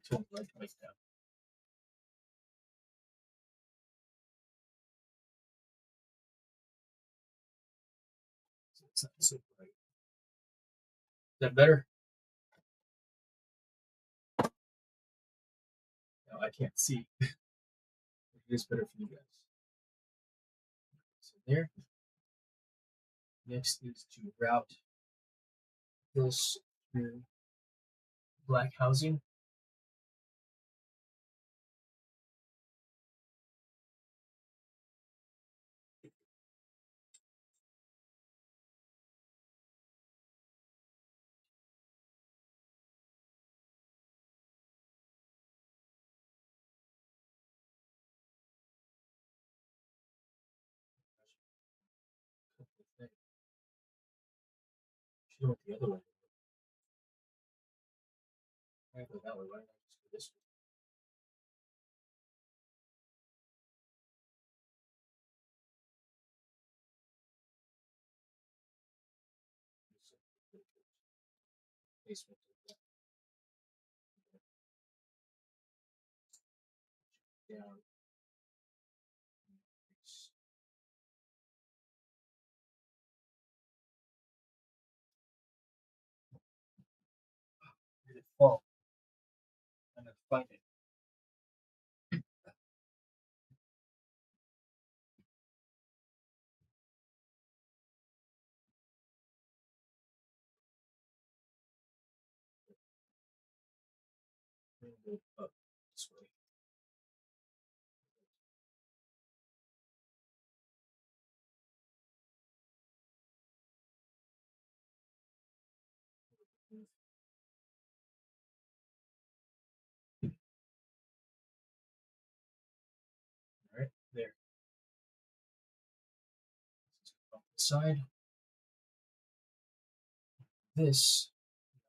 turn the right mic down. So it's not so bright. Is that better? No, I can't see. It is better for you guys. So there. Next is to route this through black housing. Should go the other way. I go that way, right? Just go this way. Basement. Down. Did it fall? I'm gonna find it. Go up this way. All right, there. Off the side. This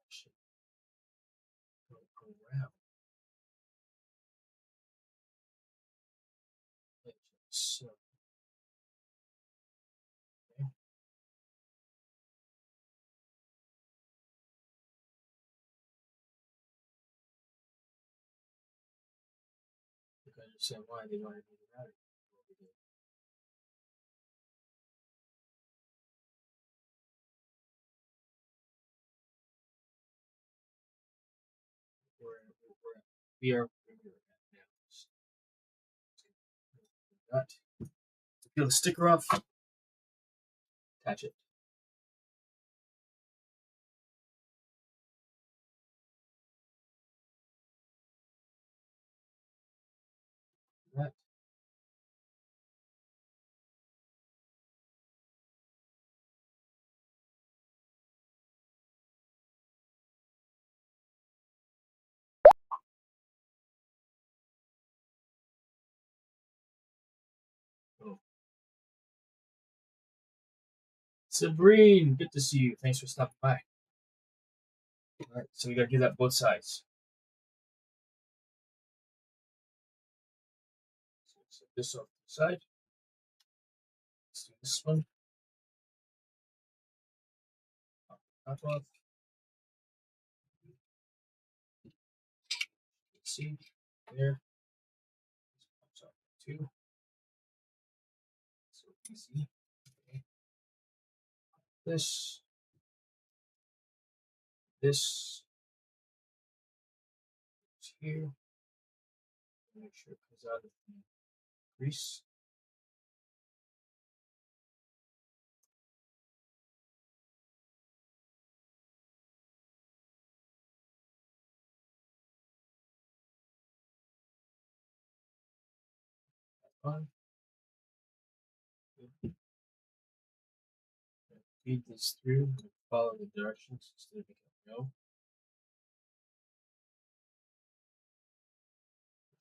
should go around. Like so. Okay. You can understand why they wanted me to route it. We are where we're at now. That. Peel the sticker off. Attach it. That. Oh. Sabrine, good to see you. Thanks for stopping by. All right, so we gotta do that both sides. So set this off to the side. Let's do this one. Top off. See there. This pops off too. So easy. Okay. This. This. Goes here. Make sure it comes out of the crease. On. Feed this through and follow the directions instead of making it go.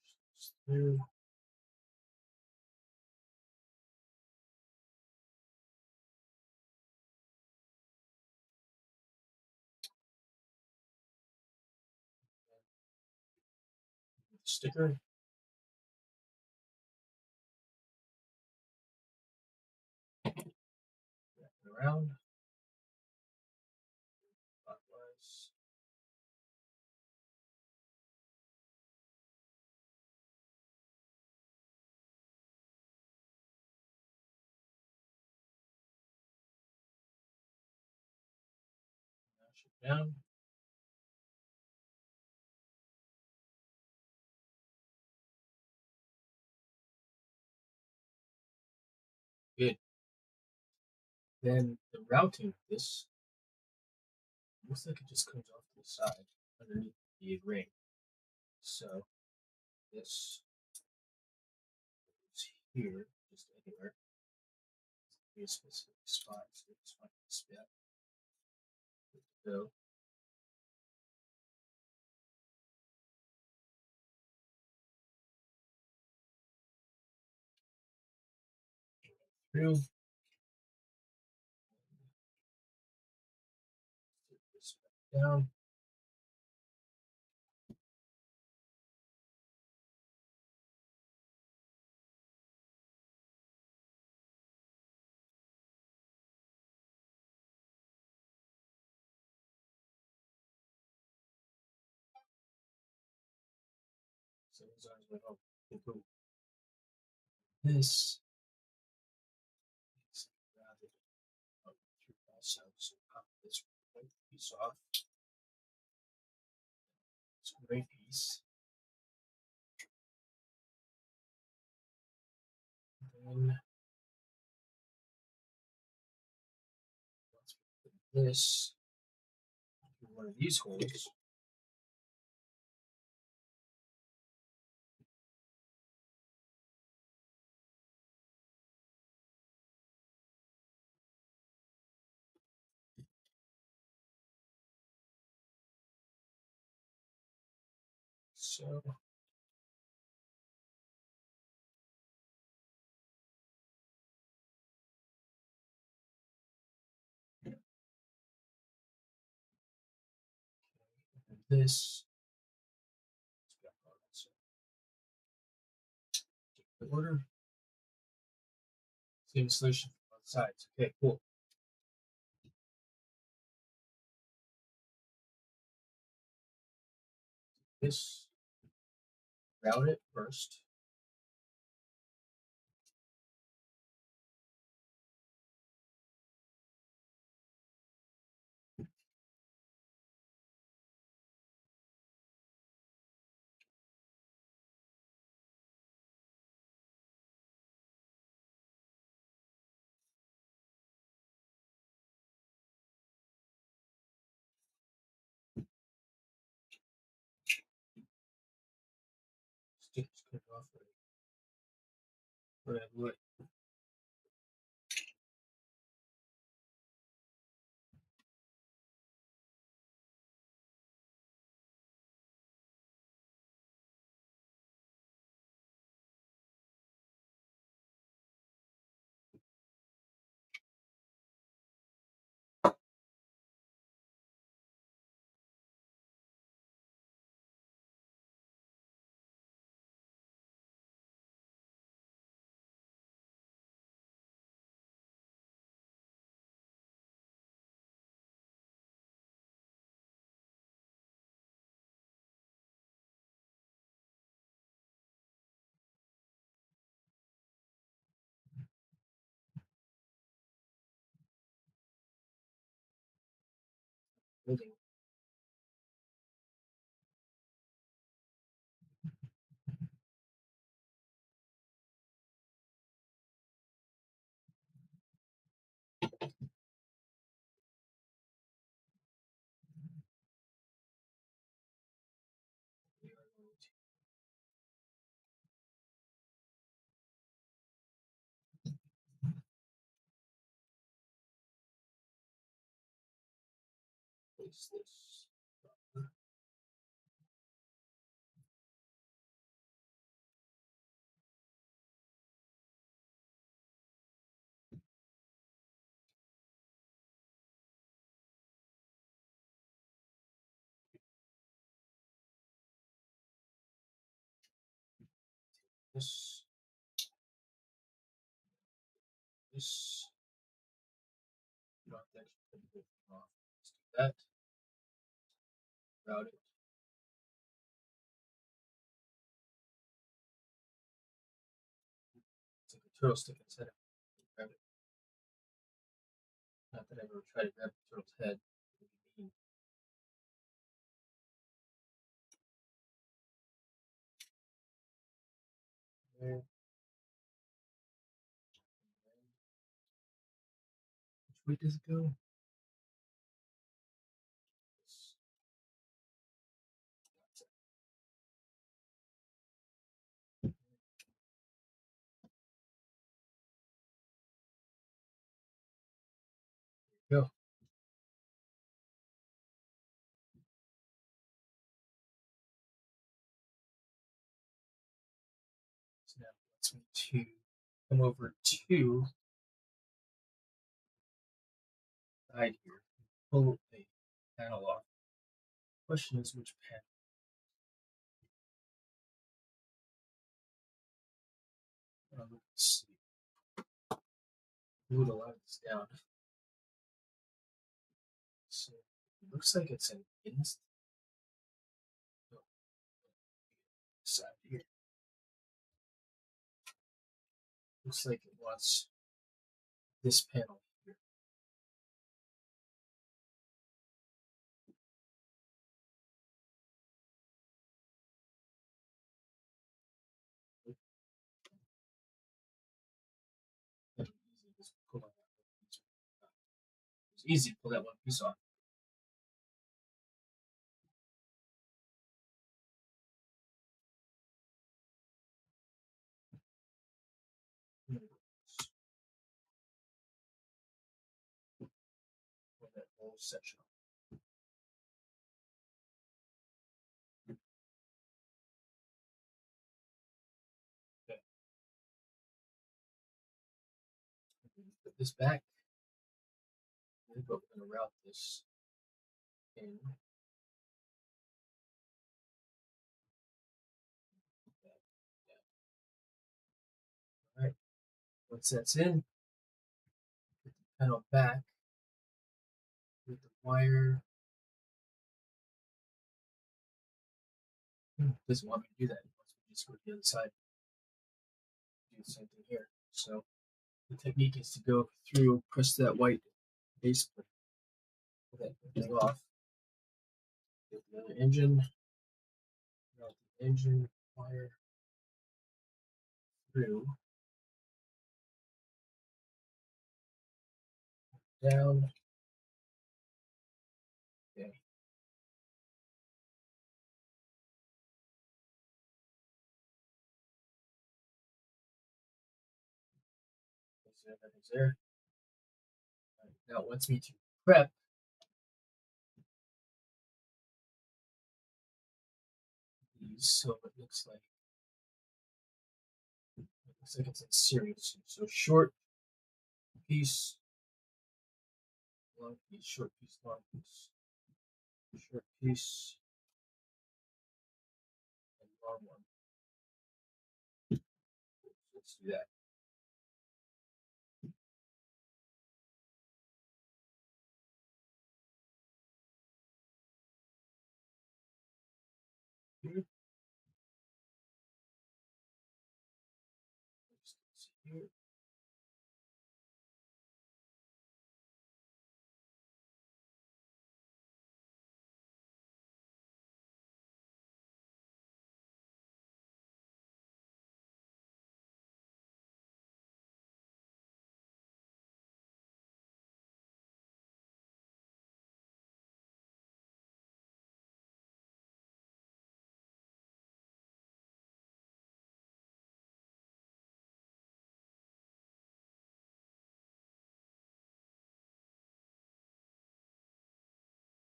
Push this through. Sticker. Wrap it around. Clockwise. push it down. Good. Then the routing of this looks like it just comes off to the side underneath the ring. So this goes here, just anywhere. Be a specific spot, so just find the spot. Good to go. Through. Take this back down. So as long as we don't include this is rather through also. So pop this white piece off. This gray piece. And then once we put this through one of these holes, so and this so the order, same solution for both sides. Okay, cool. This route it first. Stick is cut off right away. Building. We are going to place this. This. This. Not that should put everything off. Let's do that. Route it. It's like a turtle stick instead of grab it. Not that I've ever tried to grab the turtle's head. It would be mean. there. Which way does it go? Go. So now it wants me to come over to side here, pull a panel off. Question is which panel? Let's see. Move a lot of this down. So it looks like it's an inst side here. Looks like it wants this panel here. It's easy to pull that one piece off. Pull that whole section off. Okay. Put this back. We're going to route this in. All right. Once that's in, put the panel back with the wire. Doesn't want me to do that. It wants me to just go to the other side. Do the same thing here. So the technique is to go through, press that white base plate, pull that thing off, get the other engine, route the engine wire through, down. Okay. Everything's there. Right, now it wants me to prep these so it looks like it's in series. So short piece, long piece, short piece, long piece, short piece, and long one. Let's do that. Here. Here.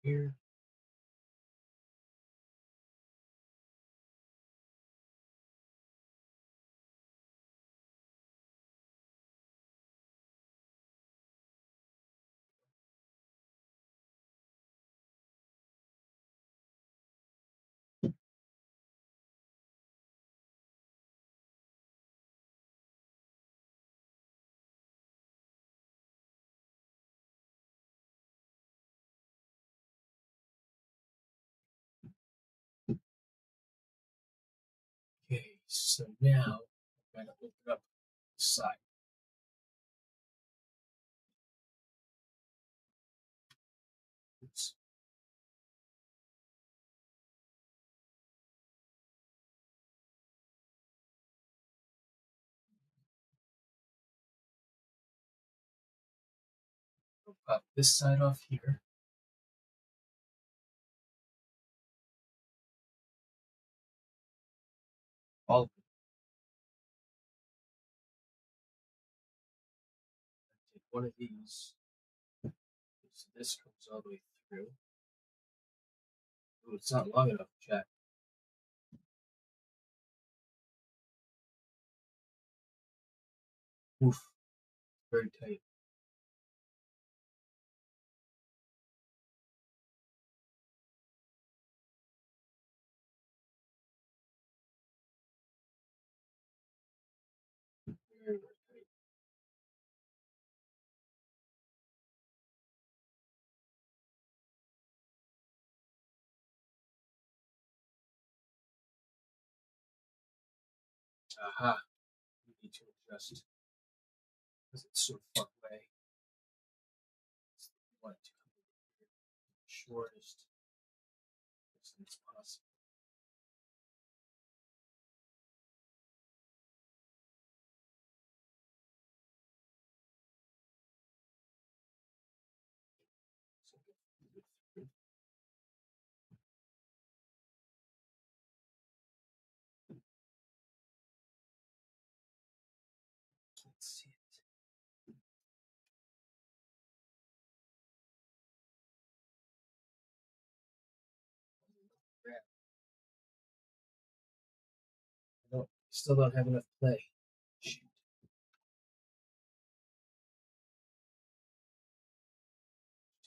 Here. Okay, so now I'm going to open up the side. Oops. Pop this side off here. All of it. Take one of these. So this comes all the way through. Ooh, it's not long enough, chat. Oof. Very tight. Very, very tight. Aha. We need to adjust because it's so far away. So we want it to come over here the shortest distance possible. So go through. Can't see it. Grab. Still don't have enough play. Shoot.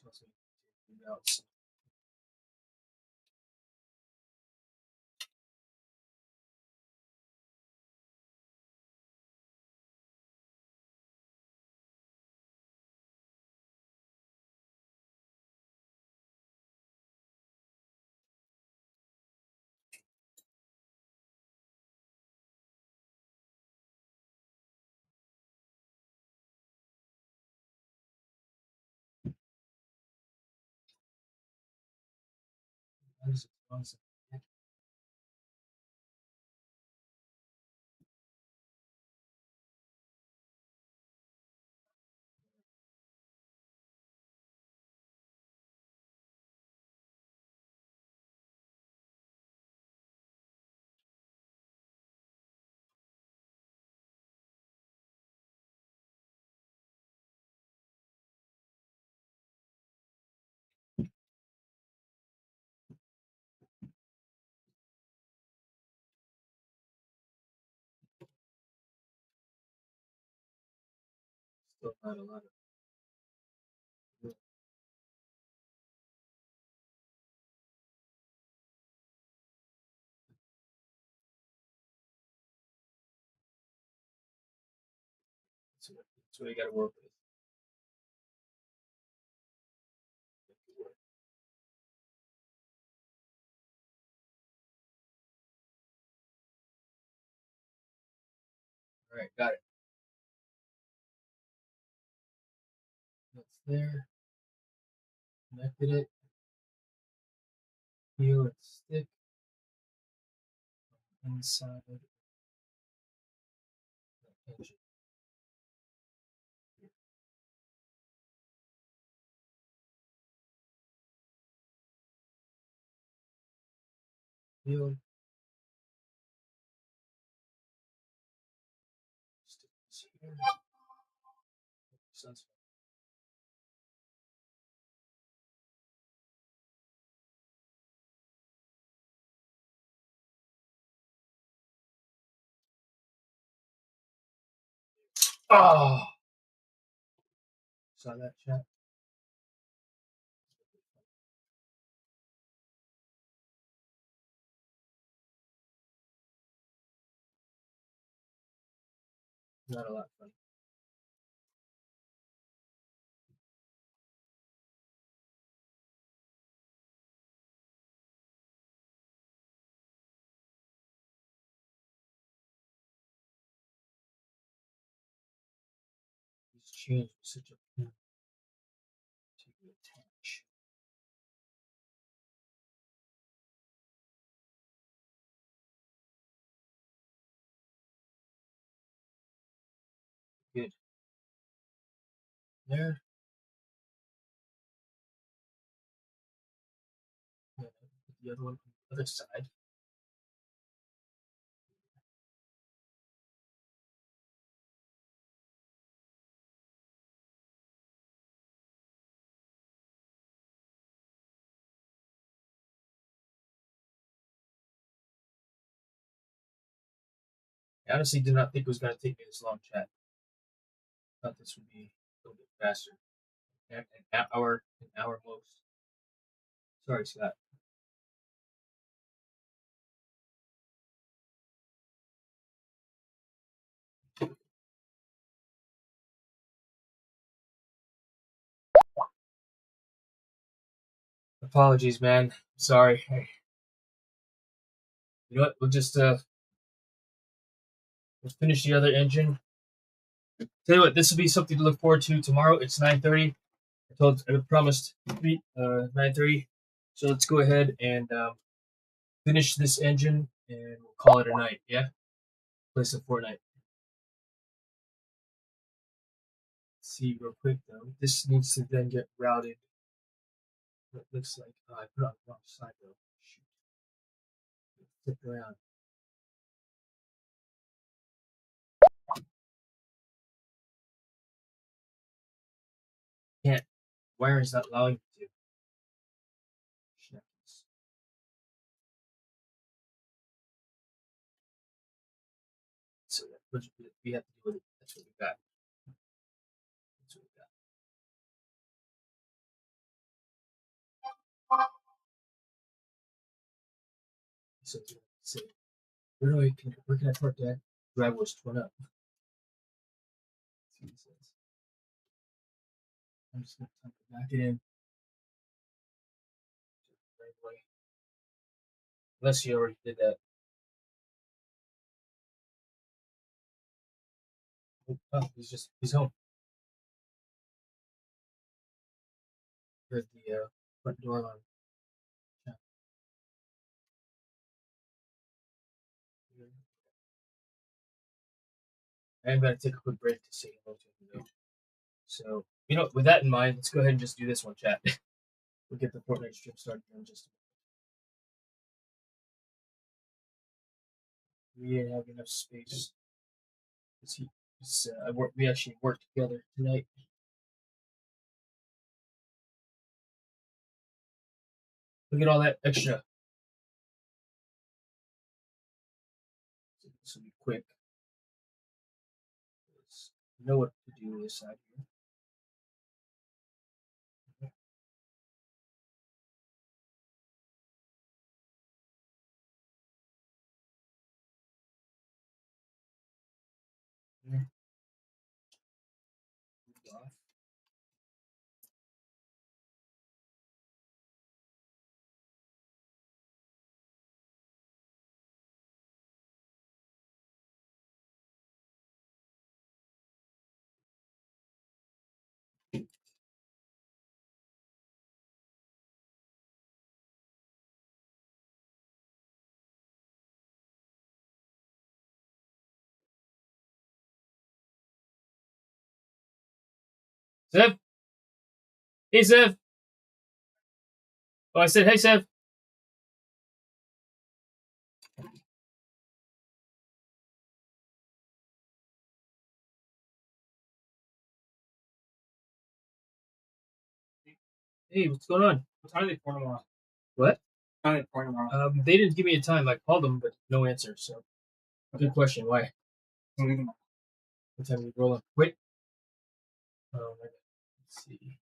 Tells me to do out. That is as long as I can. Still not a lot of room. That's what you got to work with. All right, got it. That's there. Connected it. Feel it stick inside the engine. Feel stick this here. Sense. Oh, saw that chat. Not a lot of fun. This change was such a pain to attach. Good. There. the other one on the other side. I honestly did not think it was going to take me this long, chat. I thought this would be a little bit faster. An hour most. Sorry, Scott. Apologies, man. Sorry. You know what? We'll just we'll finish the other engine. Tell you what, this will be something to look forward to tomorrow. It's 9:30. I promised 9:30. So let's go ahead and finish this engine and we'll call it a night. Yeah, play some Fortnite. Let's see real quick though. This needs to then get routed. It looks like I put it on the wrong side though. Shoot. Flip around. Can't. Wire is not allowing me to. Shucks. So we have to do with it. That's what we got. That's what we got. So say, where can I park that? Driveway's torn up. Let's see what it says. I'm just gonna type it back in. Driveway. Unless you already did that. Oh, he's home. Here's the front door alarm. Yeah. I'm gonna take a quick break to say hello to him. So, with that in mind, let's go ahead and just do this one, chat. We'll get the Fortnite stream started in just a minute. We didn't have enough space. We actually worked together tonight. Look at all that extra. This will be quick. You know what to do this side here. Move off. Sev? Hey, Sev. Oh, I said, hey, Sev. Hey, what's going on? What time are they pouring tomorrow? What? What time are they pouring tomorrow? They didn't give me a time. I called them, but no answer. So, good question. Why? I'm leaving. What time are we rolling? Wait. Oh my God. Let's see.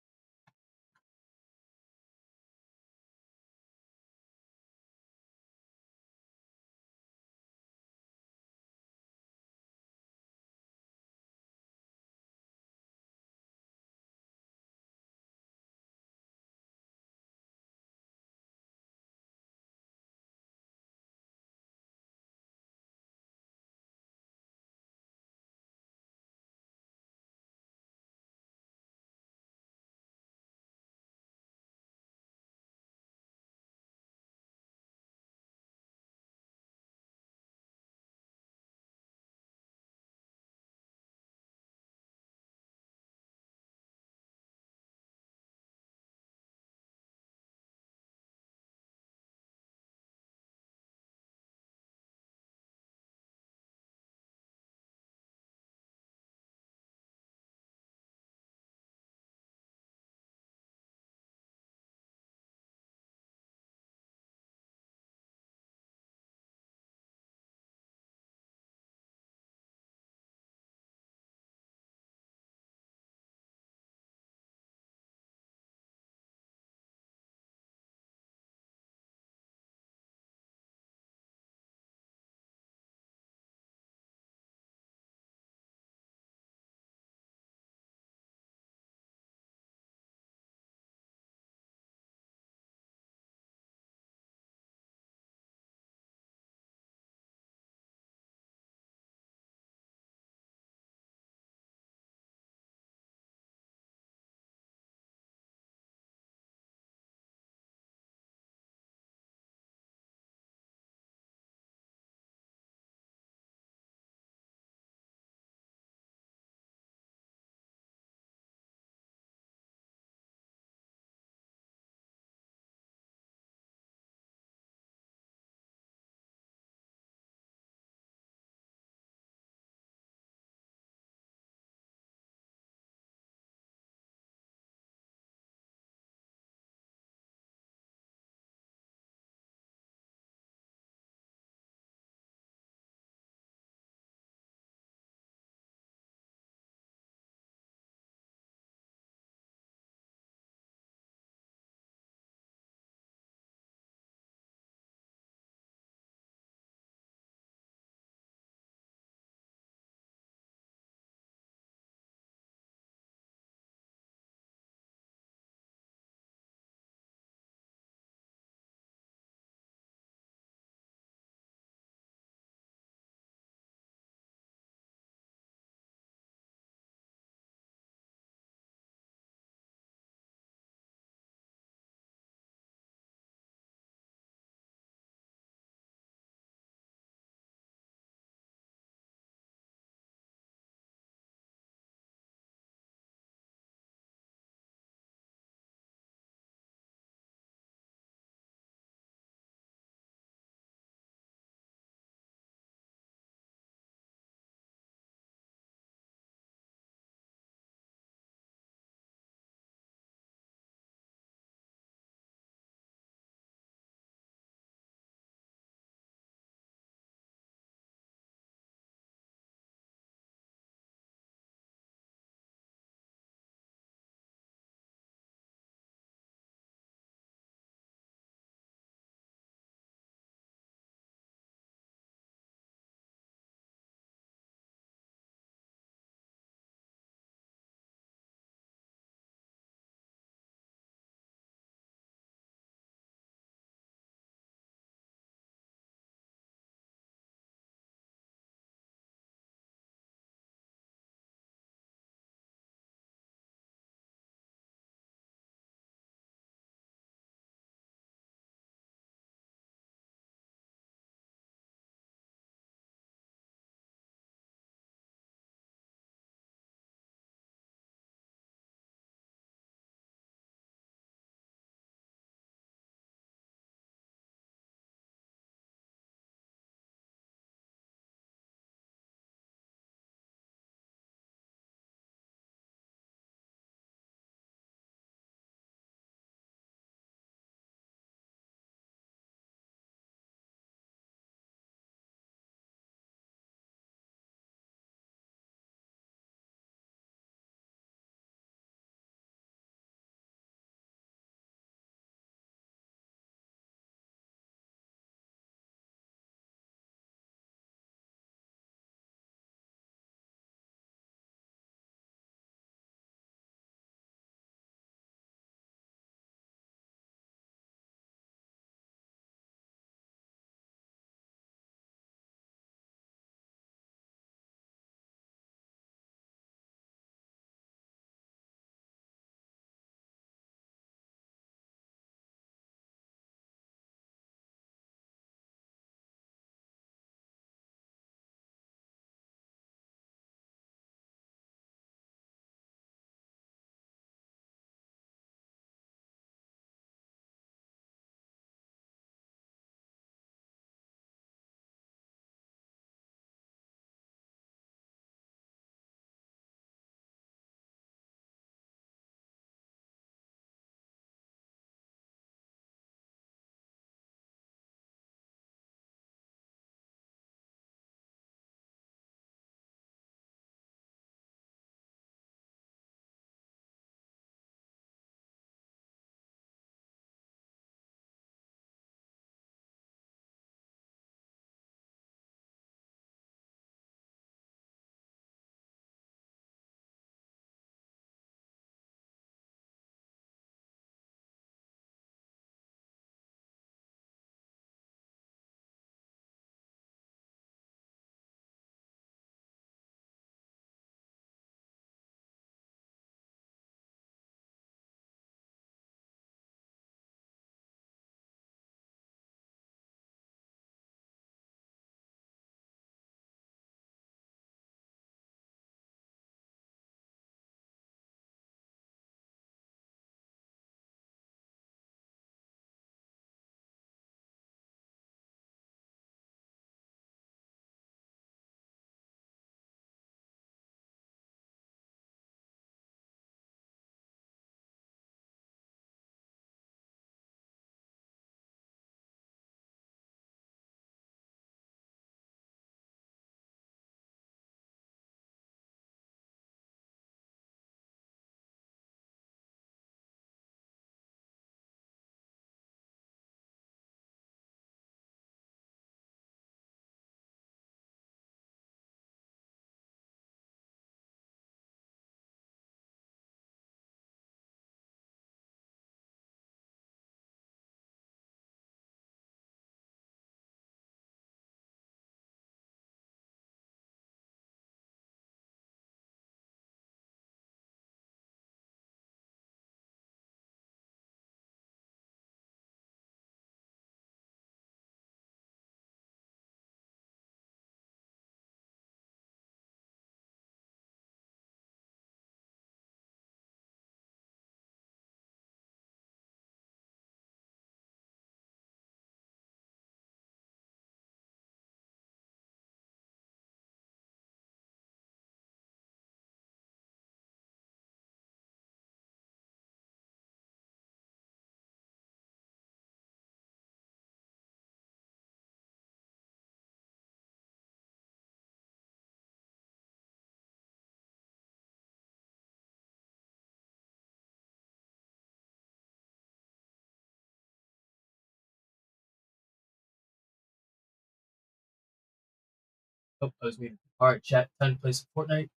Oh, I was muted. All right, chat. Time to play some Fortnite.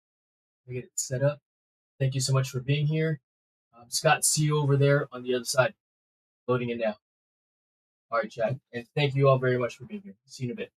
We get it set up. Thank you so much for being here. Scott, see you over there on the other side. Loading in now. All right, chat. And thank you all very much for being here. See you in a bit.